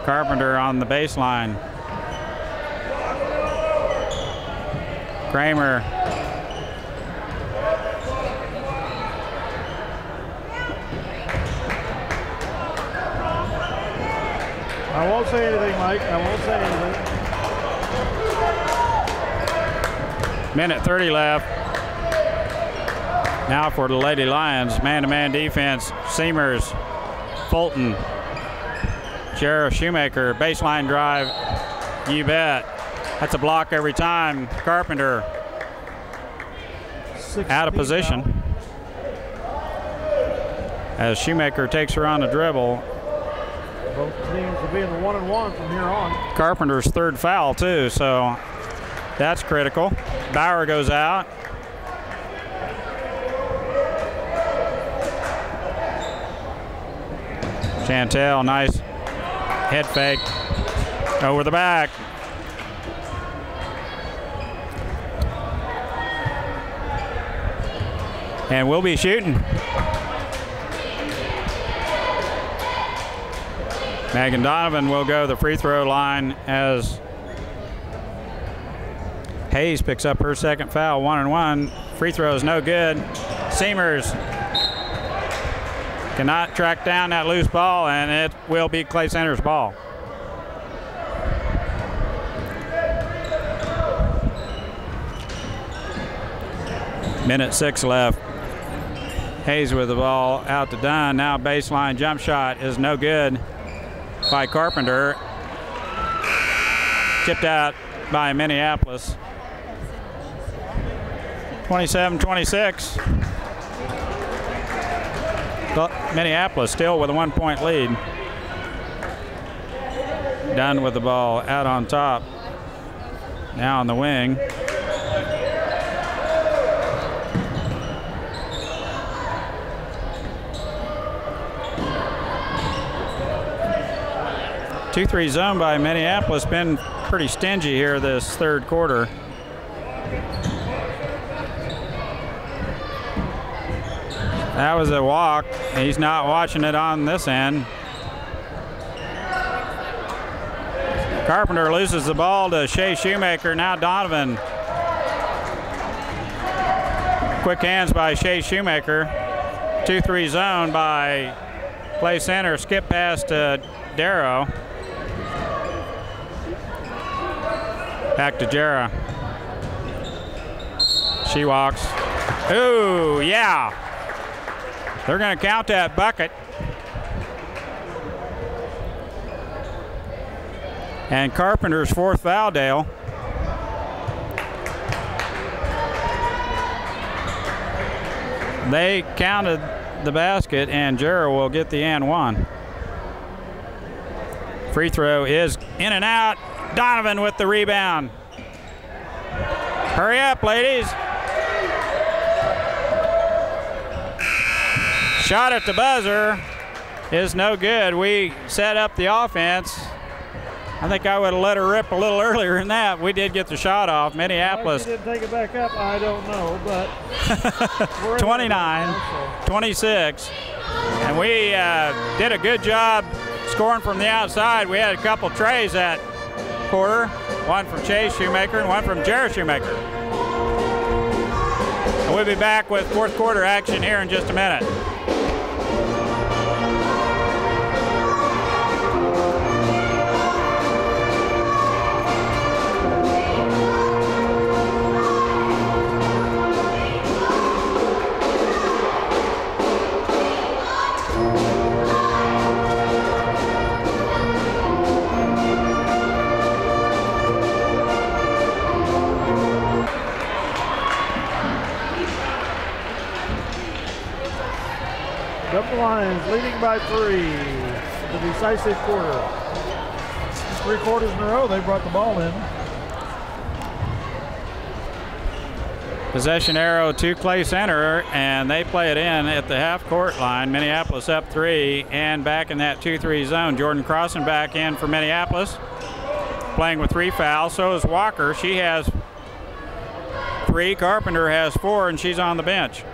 Carpenter on the baseline. Kramer. I won't say anything, Mike. I won't say anything. Minute 30 left. Now for the Lady Lions, man-to-man defense. Seamers, Fulton, Jarrah Shoemaker, baseline drive. You bet. That's a block every time. Carpenter out of position. As Shoemaker takes her on the dribble. Both teams will be in the 1-and-1 from here on. Carpenter's third foul too, so that's critical. Bauer goes out. Chantel, nice head fake over the back. And we'll be shooting. Megan Donovan will go to the free throw line as Hayes picks up her second foul, 1-and-1. Free throw is no good. Seamers cannot track down that loose ball, and it will be Clay Center's ball. Minute 6 left. Hayes with the ball out to Dunn. Now baseline jump shot is no good by Carpenter. Tipped out by Minneapolis. 27-26. Minneapolis still with a 1-point lead. Dunn with the ball out on top. Now on the wing. Two-three zone by Minneapolis. Been pretty stingy here this third quarter. That was a walk. He's not watching it on this end. Carpenter loses the ball to Shea Shoemaker. Now Donovan. Quick hands by Shea Shoemaker. 2-3 zone by play center. Skip pass to Darrow. Back to Jera. She walks. Ooh, yeah. They're going to count that bucket. And Carpenter's fourth foul, Dale. They counted the basket, and Jera will get the and one. Free throw is in and out. Donovan with the rebound. Hurry up, ladies. Shot at the buzzer is no good. We set up the offense. I think I would have let her rip a little earlier than that. We did get the shot off. Minneapolis. Why she didn't take it back up, I don't know, but 29, 26. And we did a good job scoring from the outside. We had a couple trays that quarter, one from Chase Shoemaker and one from Jera Shoemaker. And we'll be back with fourth quarter action here in just a minute. Double Lions leading by 3. The decisive quarter. 3 quarters in a row, they brought the ball in. Possession arrow to Clay Center, and they play it in at the half-court line. Minneapolis up 3 and back in that 2-3 zone. Jordan Crossan back in for Minneapolis, playing with 3 fouls. So is Walker. She has 3. Carpenter has 4, and she's on the bench.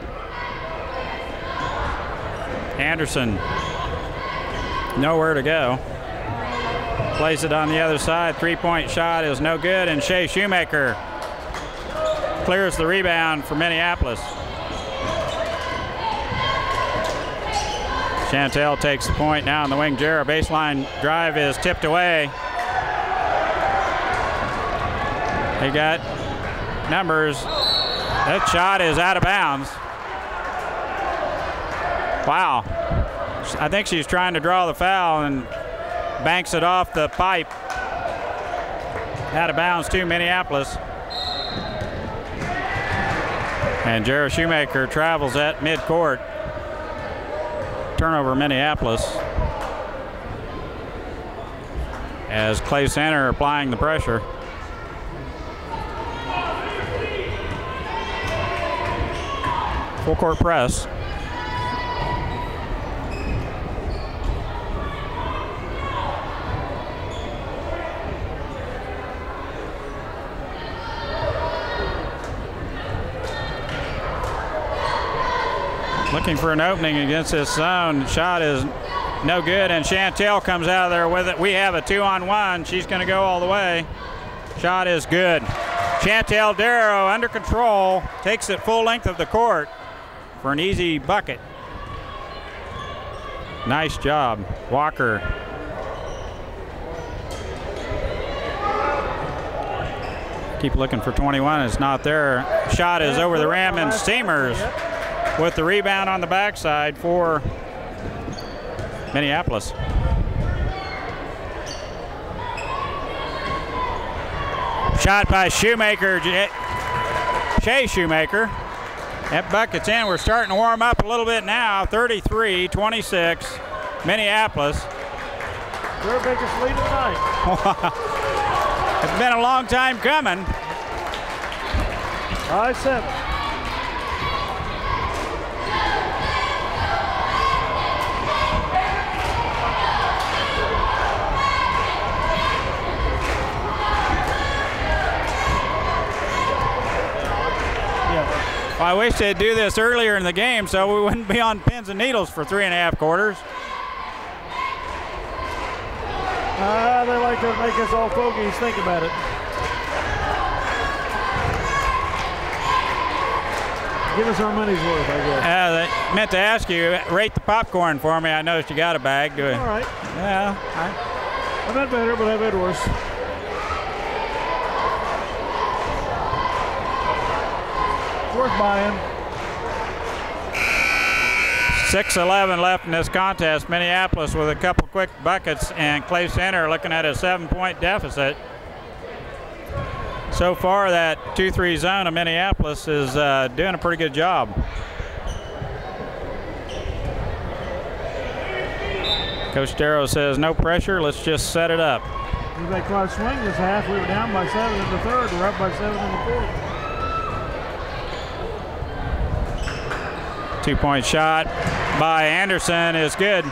Anderson, nowhere to go. Plays it on the other side. 3-point shot is no good, and Shea Shoemaker clears the rebound for Minneapolis. Chantel takes the point now on the wing. Jera baseline drive is tipped away. They got numbers. That shot is out of bounds. Wow. I think she's trying to draw the foul and banks it off the pipe. Out of bounds to Minneapolis. And Jera Shoemaker travels at midcourt. Turnover Minneapolis. As Clay Center applying the pressure. Full court press. Looking for an opening against this zone. Shot is no good, and Chantel comes out of there with it. We have a 2-on-1. She's going to go all the way. Shot is good. Chantel Darrow under control, takes it full length of the court for an easy bucket. Nice job, Walker. Keep looking for 21. It's not there. Shot is over the rim, and Seamers with the rebound on the backside for Minneapolis. Shot by Shoemaker, Shea Shoemaker. That bucket's in. We're starting to warm up a little bit now. 33-26, Minneapolis. Their biggest lead of the night. It's been a long time coming. 5-7. Well, I wish they'd do this earlier in the game so we wouldn't be on pins and needles for 3.5 quarters. They like to make us all fogies think about it. Give us our money's worth, I guess. I meant to ask you, rate the popcorn for me. I noticed you got a bag. All right. Yeah. I've had better, but I've had worse. Worth buying. 6:11 left in this contest. Minneapolis with a couple quick buckets, and Clay Center looking at a 7-point deficit. So far, that 2-3 zone of Minneapolis is doing a pretty good job. Coach Darrow says no pressure, let's just set it up. We made quite a swing this half. We were down by 7 in the third. We're up by 7 in the fourth. 2-point shot by Anderson is good.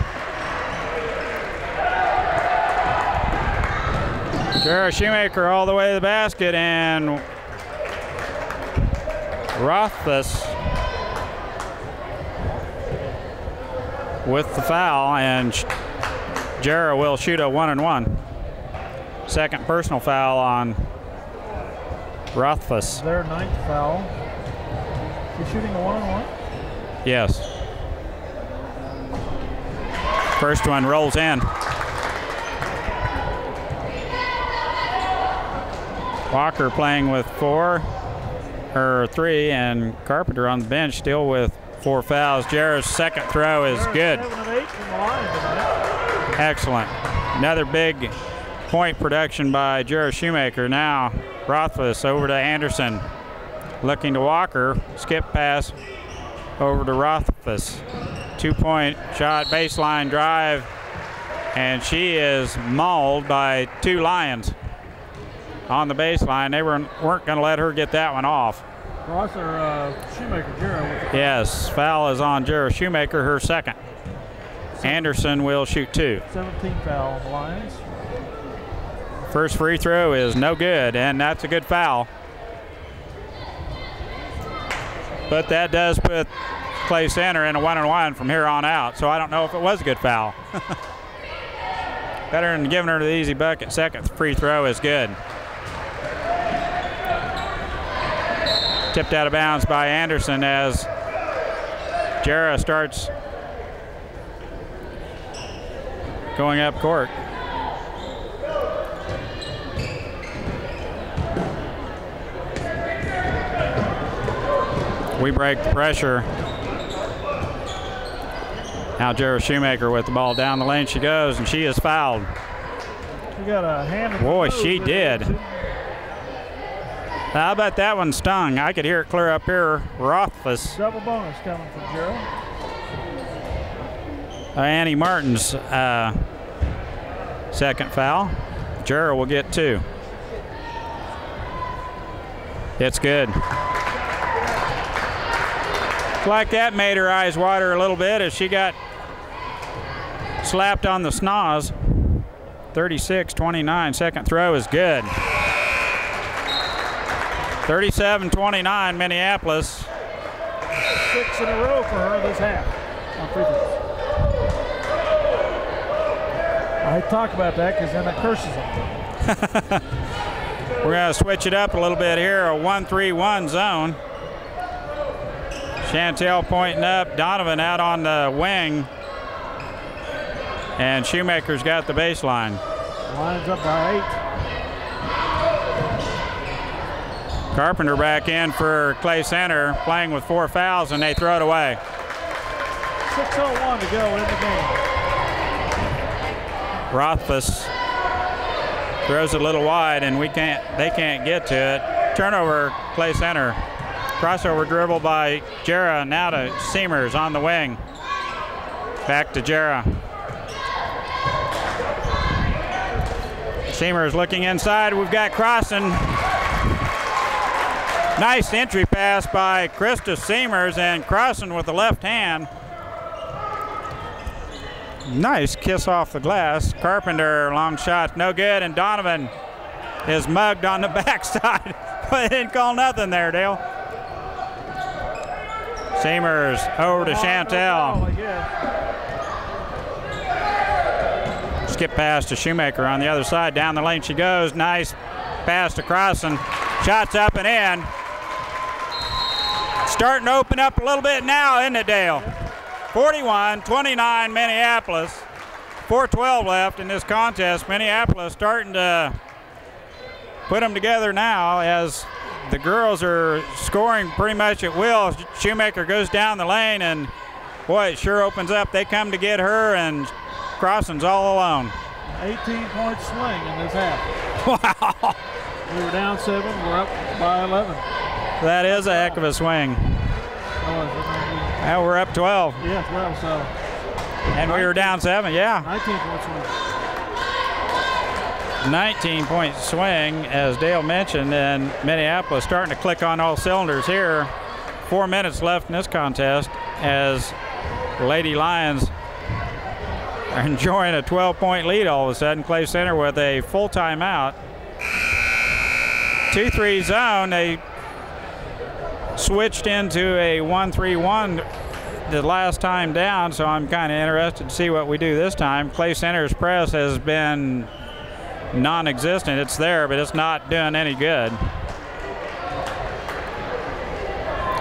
Jara Shoemaker all the way to the basket, and Rothfuss with the foul, and Jara will shoot a 1-and-1. Second personal foul on Rothfuss. Their 9th foul. He's shooting a 1-on-1? Yes. First one rolls in. Walker playing with 3, and Carpenter on the bench still with 4 fouls. Jarrett's second throw is good. 7 of 8 from the line tonight. Excellent. Another big point production by Jarrett Shoemaker. Now Rothfuss over to Anderson. Looking to Walker. Skip pass over to Rothfuss. 2-point shot, baseline drive, and she is mauled by 2 Lions on the baseline. They weren't going to let her get that one off. Shoemaker, Jarrett. Yes, foul is on Jarrett Shoemaker, her second. Anderson will shoot 2. 17 foul on the Lions. First free throw is no good, and that's a good foul. But that does put Clay Center in a 1-on-1 from here on out, so I don't know if it was a good foul. Better than giving her the easy bucket. Second free throw is good. Tipped out of bounds by Anderson as Jara starts going up court. We break the pressure. Now Jara Shoemaker with the ball down the lane she goes, and she is fouled. She got a hand. Boy, she did. How about that one stung? I could hear it clear up here. Rothfuss. Double bonus coming from Jara. Annie Martin's second foul. Jara will get 2. It's good. Like that made her eyes water a little bit as she got slapped on the snaz. 36-29. Second throw is good. 37-29 Minneapolis. 6 in a row for her this half on free throws. I talk about that because then it curses them. We're going to switch it up a little bit here. A 1-3-1 zone. Chantel pointing up, Donovan out on the wing, and Shoemaker's got the baseline. Lions up by 8. Carpenter back in for Clay Center, playing with 4 fouls, and they throw it away. 6:01 to go in the game. Rothfuss throws it a little wide, and they can't get to it. Turnover, Clay Center. Crossover dribble by Jara, now to Seamers on the wing. Back to Jara. Seamers looking inside, we've got crossing. Nice entry pass by Krista Seamers and crossing with the left hand. Nice kiss off the glass. Carpenter, long shot, no good, and Donovan is mugged on the backside. But didn't call nothing there, Dale. Seamers over to Chantel. Skip pass to Shoemaker on the other side. Down the lane she goes. Nice pass to Crossan. Shots up and in. Starting to open up a little bit now, isn't it, Dale? 41-29 Minneapolis. 4:12 left in this contest. Minneapolis starting to put them together now as the girls are scoring pretty much at will. Shoemaker goes down the lane, and boy, it sure opens up. They come to get her, and Crossan's all alone. 18-point swing in this half. Wow. We were down 7, we're up by 11. That is a heck of a swing. Now we're up 12. Yeah, 12, so. And we were down 7, yeah. 19-point swing. 19-point swing, as Dale mentioned, and Minneapolis starting to click on all cylinders here. 4 minutes left in this contest as Lady Lions are enjoying a 12-point lead all of a sudden. Clay Center with a full timeout. 2-3 zone. They switched into a 1-3-1 the last time down, so I'm kind of interested to see what we do this time. Clay Center's press has been non-existent. It's there, but it's not doing any good.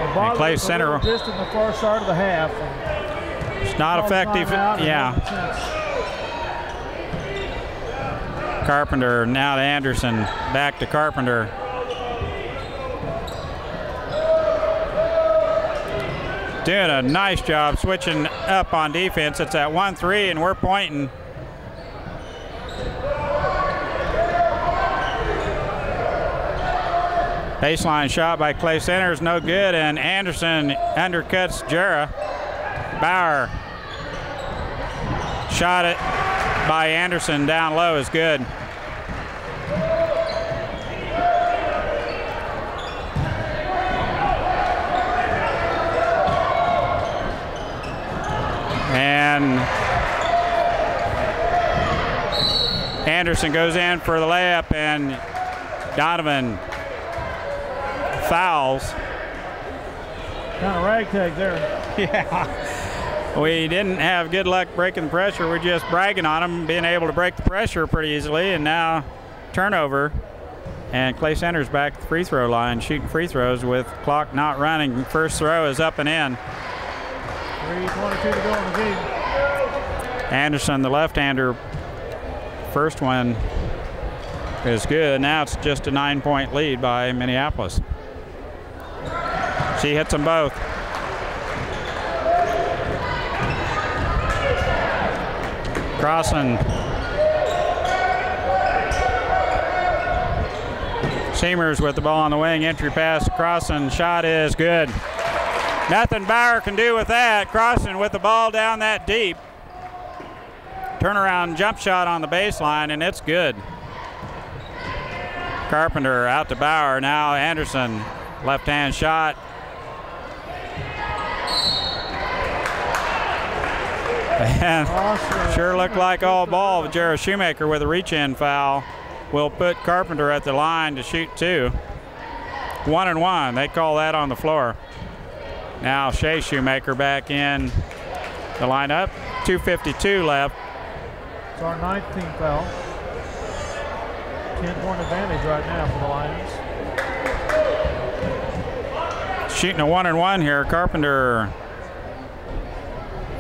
And Clay Center just in the far side of the half. It's not effective. Yeah. Carpenter now to Anderson. Back to Carpenter. Doing a nice job switching up on defense. It's at 1-3, and we're pointing. Baseline shot by Clay Center is no good, and Anderson undercuts Jera. Bauer shot it by Anderson down low is good. And Anderson goes in for the layup, and Donovan fouls. Kind of ragtag there. Yeah. We didn't have good luck breaking the pressure. We're just bragging on them being able to break the pressure pretty easily, and now turnover. And Clay Center's back at the free throw line shooting free throws with clock not running. First throw is up and in. 3:22 to go in the game. Anderson, the left-hander, first one is good. Now it's just a 9-point lead by Minneapolis. She hits them both. Crossan. Seamers with the ball on the wing. Entry pass to Crossan. Shot is good. Nothing Bauer can do with that. Crossan with the ball down that deep. Turnaround jump shot on the baseline, and it's good. Carpenter out to Bauer. Now Anderson. Left-hand shot. And sure looked like all ball. Jera Shoemaker with a reach-in foul will put Carpenter at the line to shoot 2. 1-1. They call that on the floor. Now Shea Shoemaker back in the lineup. 2:52 left. It's our 9th team foul. 10-point advantage right now for the Lions. Shooting a 1-1 here. Carpenter.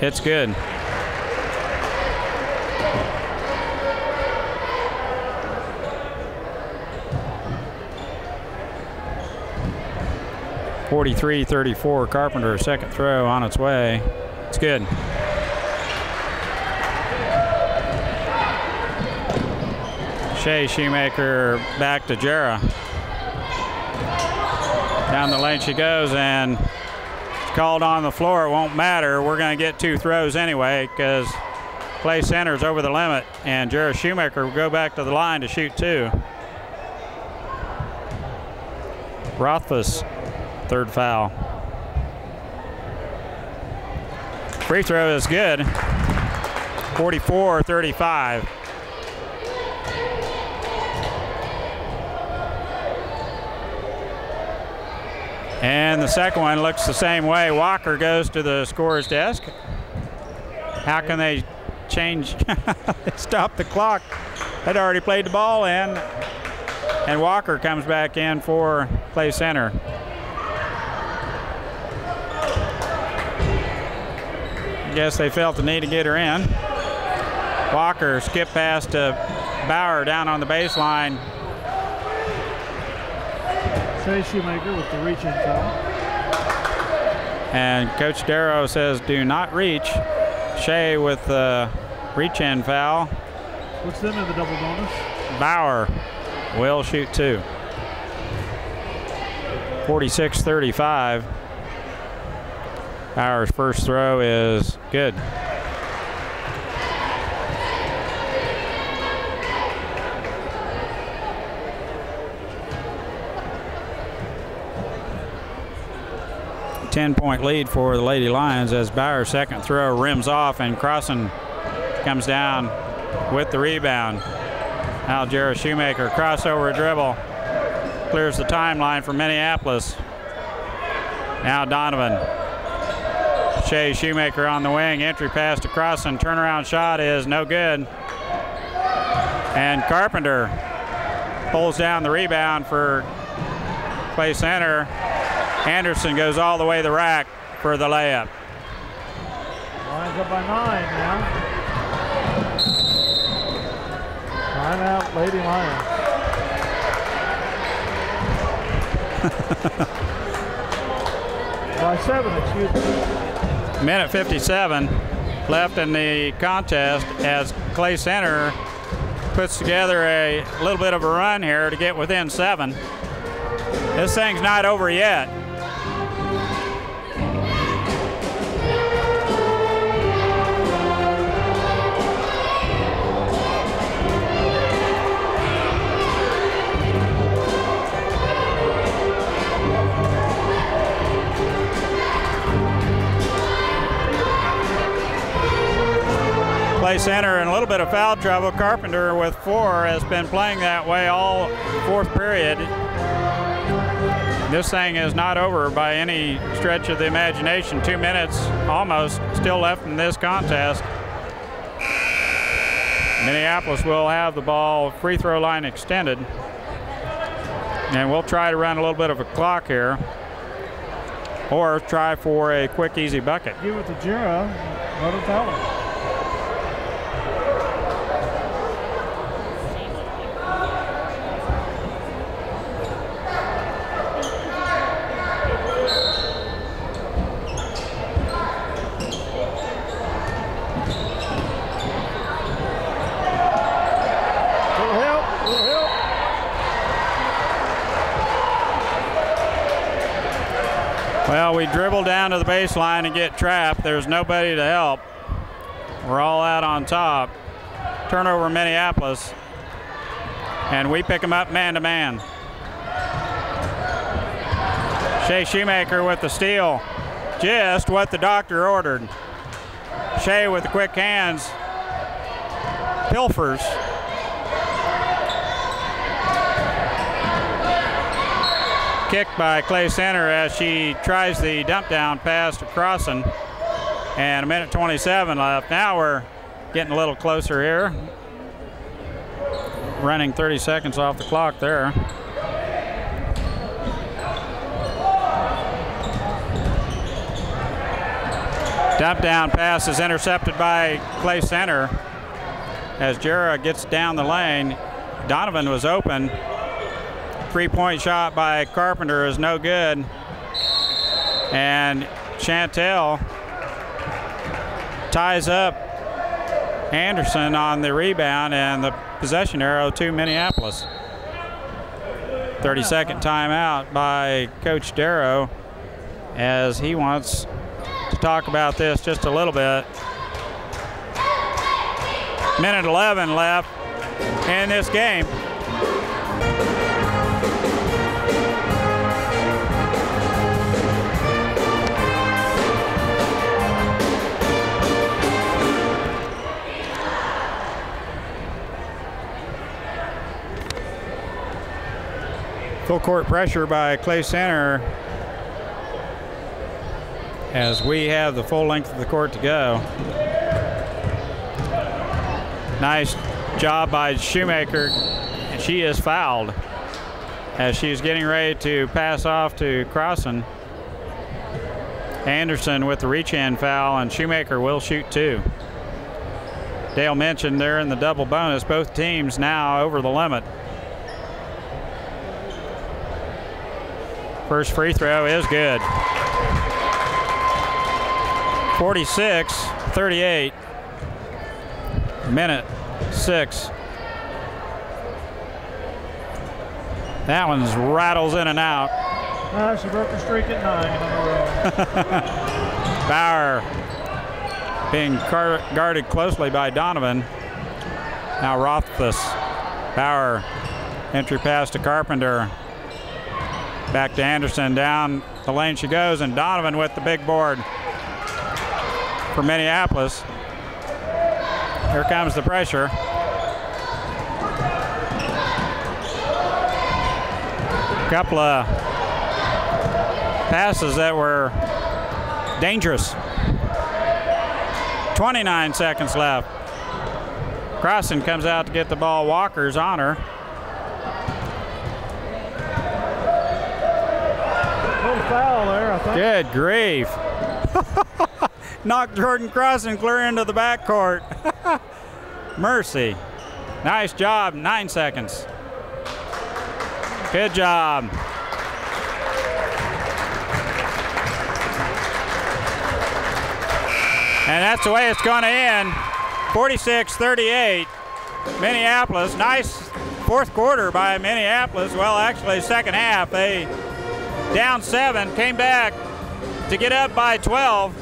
It's good. .43-34. Carpenter, second throw on its way. It's good. Shea Shoemaker back to Jera. Down the lane she goes, and called on the floor. It won't matter. We're going to get 2 throws anyway because Clay Center's over the limit, and Jera Shoemaker will go back to the line to shoot 2. Rothfuss, third foul. Free throw is good. 44-35. And the second one looks the same way. Walker goes to the scorer's desk. How can they change? Stop the clock. Had already played the ball in. And Walker comes back in for Clay Center. I guess they felt the need to get her in. Walker skip pass to Bauer down on the baseline. Shea Shoemaker with the reach-in foul. And Coach Darrow says do not reach. Shea with the reach-in foul. Puts them in the double bonus. Bauer will shoot two. 46-35. Bauer's first throw is good. Ten-point lead for the Lady Lions as Bauer's second throw rims off and Crossan comes down with the rebound. Now Jarrah Shoemaker, crossover dribble, clears the timeline for Minneapolis. Now Donovan. Shea Shoemaker on the wing, entry pass to Crossan, turnaround shot is no good. And Carpenter pulls down the rebound for Clay Center. Anderson goes all the way to the rack for the layup. Lions up by 9 now. Timeout, Lady Lions. By 7, excuse me. Minute 57 left in the contest as Clay Center puts together a little bit of a run here to get within 7. This thing's not over yet. Clay Center in a little bit of foul trouble. Carpenter with 4 has been playing that way all fourth period. This thing is not over by any stretch of the imagination. 2 minutes almost still left in this contest. Minneapolis will have the ball, free throw line extended. And we'll try to run a little bit of a clock here or try for a quick, easy bucket. Give it to Jarrah, let him tell him. Well, we dribble down to the baseline and get trapped. There's nobody to help. We're all out on top. Turnover Minneapolis. And we pick them up man-to-man. Shea Shoemaker with the steal. Just what the doctor ordered. Shea with the quick hands. Pilfers. Kicked by Clay Center as she tries the dump down pass to Crossan. And a minute 27 left. Now we're getting a little closer here. Running 30 seconds off the clock there. Dump down pass is intercepted by Clay Center as Jarrah gets down the lane. Donovan was open. Three-point shot by Carpenter is no good. And Chantel ties up Anderson on the rebound and the possession arrow to Minneapolis. 30-second timeout by Coach Darrow as he wants to talk about this just a little bit. Minute 11 left in this game. Full court pressure by Clay Center as we have the full length of the court to go. Nice job by Shoemaker, and she is fouled as she's getting ready to pass off to Crossan. Anderson with the reach-in foul, and Shoemaker will shoot 2. Dale mentioned they're in the double bonus. Both teams now over the limit. First free throw is good. 46-38. Minute 6. That one rattles in and out. She broke the streak at 9 in a row. Bauer being guarded closely by Donovan. Now Rothfuss. Bauer, entry pass to Carpenter. Back to Anderson, down the lane she goes, and Donovan with the big board for Minneapolis. Here comes the pressure. Couple of passes that were dangerous. 29 seconds left. Crossan comes out to get the ball. Walker's on her. Little foul there, I think. Good grief. Knocked Jordan Crossan clear into the backcourt. Mercy. Nice job. 9 seconds. Good job. And that's the way it's going to end. 46-38. Minneapolis. Nice fourth quarter by Minneapolis. Well, actually, second half. They down 7, came back to get up by 12,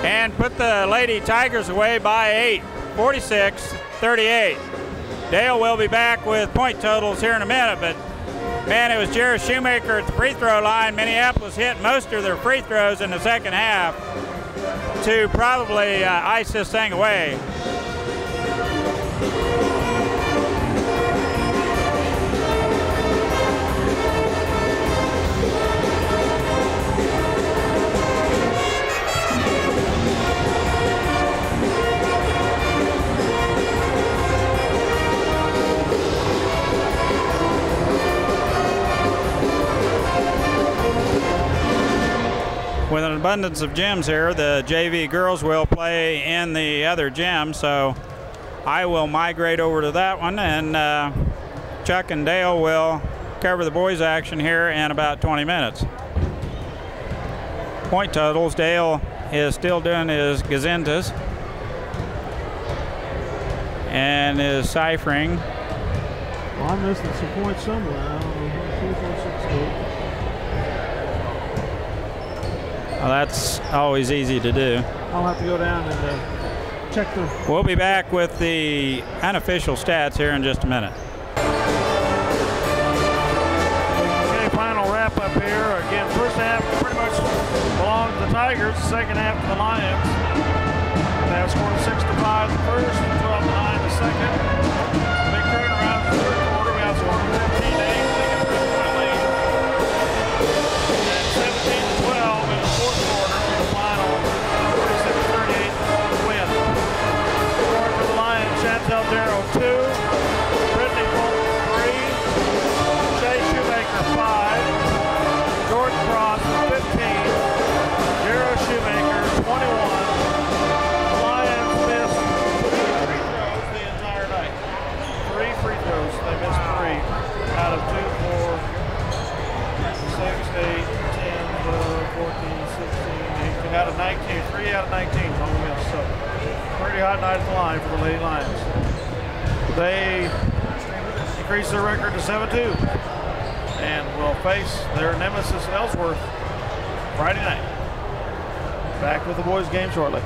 and put the Lady Tigers away by 8. 46-38. Dale will be back with point totals here in a minute, but man, it was Jared Shoemaker at the free throw line. Minneapolis hit most of their free throws in the second half to probably ice this thing away. With an abundance of gyms here, the JV girls will play in the other gym, so I will migrate over to that one, and Chuck and Dale will cover the boys' action here in about 20 minutes. Point totals, Dale is still doing his gazintas and is ciphering. Well, I'm missing some points somewhere. I don't know. 2, 4, 6, 8. Well, that's always easy to do. I'll have to go down and check the... We'll be back with the unofficial stats here in just a minute. Okay, final wrap up here. Again, first half pretty much belonged to the Tigers, second half to the Lions. They have scored 6-5 the first, 12-9 the second. Big turnaround in the third quarter. We outscored 15-8. They get a 3-point lead. And 17-12 in the fourth quarter for the final 46-38 win. Scored for the Lions, Chantel Darrow 2, Brittany Fulton 3, Shay Shoemaker 5, Jordan Cross 15, Darrow Shoemaker 21. The Lions missed 3 free throws the entire night. 3 free throws. They missed 3 out of 2, 4, 6, 8, 10, 12, 14, 16, 18, out of 19. 3 out of 19 only missed. So pretty hot night at the line for the Lady Lions. They increased their record to 7-2 and will face their nemesis Ellsworth Friday night. Back with the boys game shortly.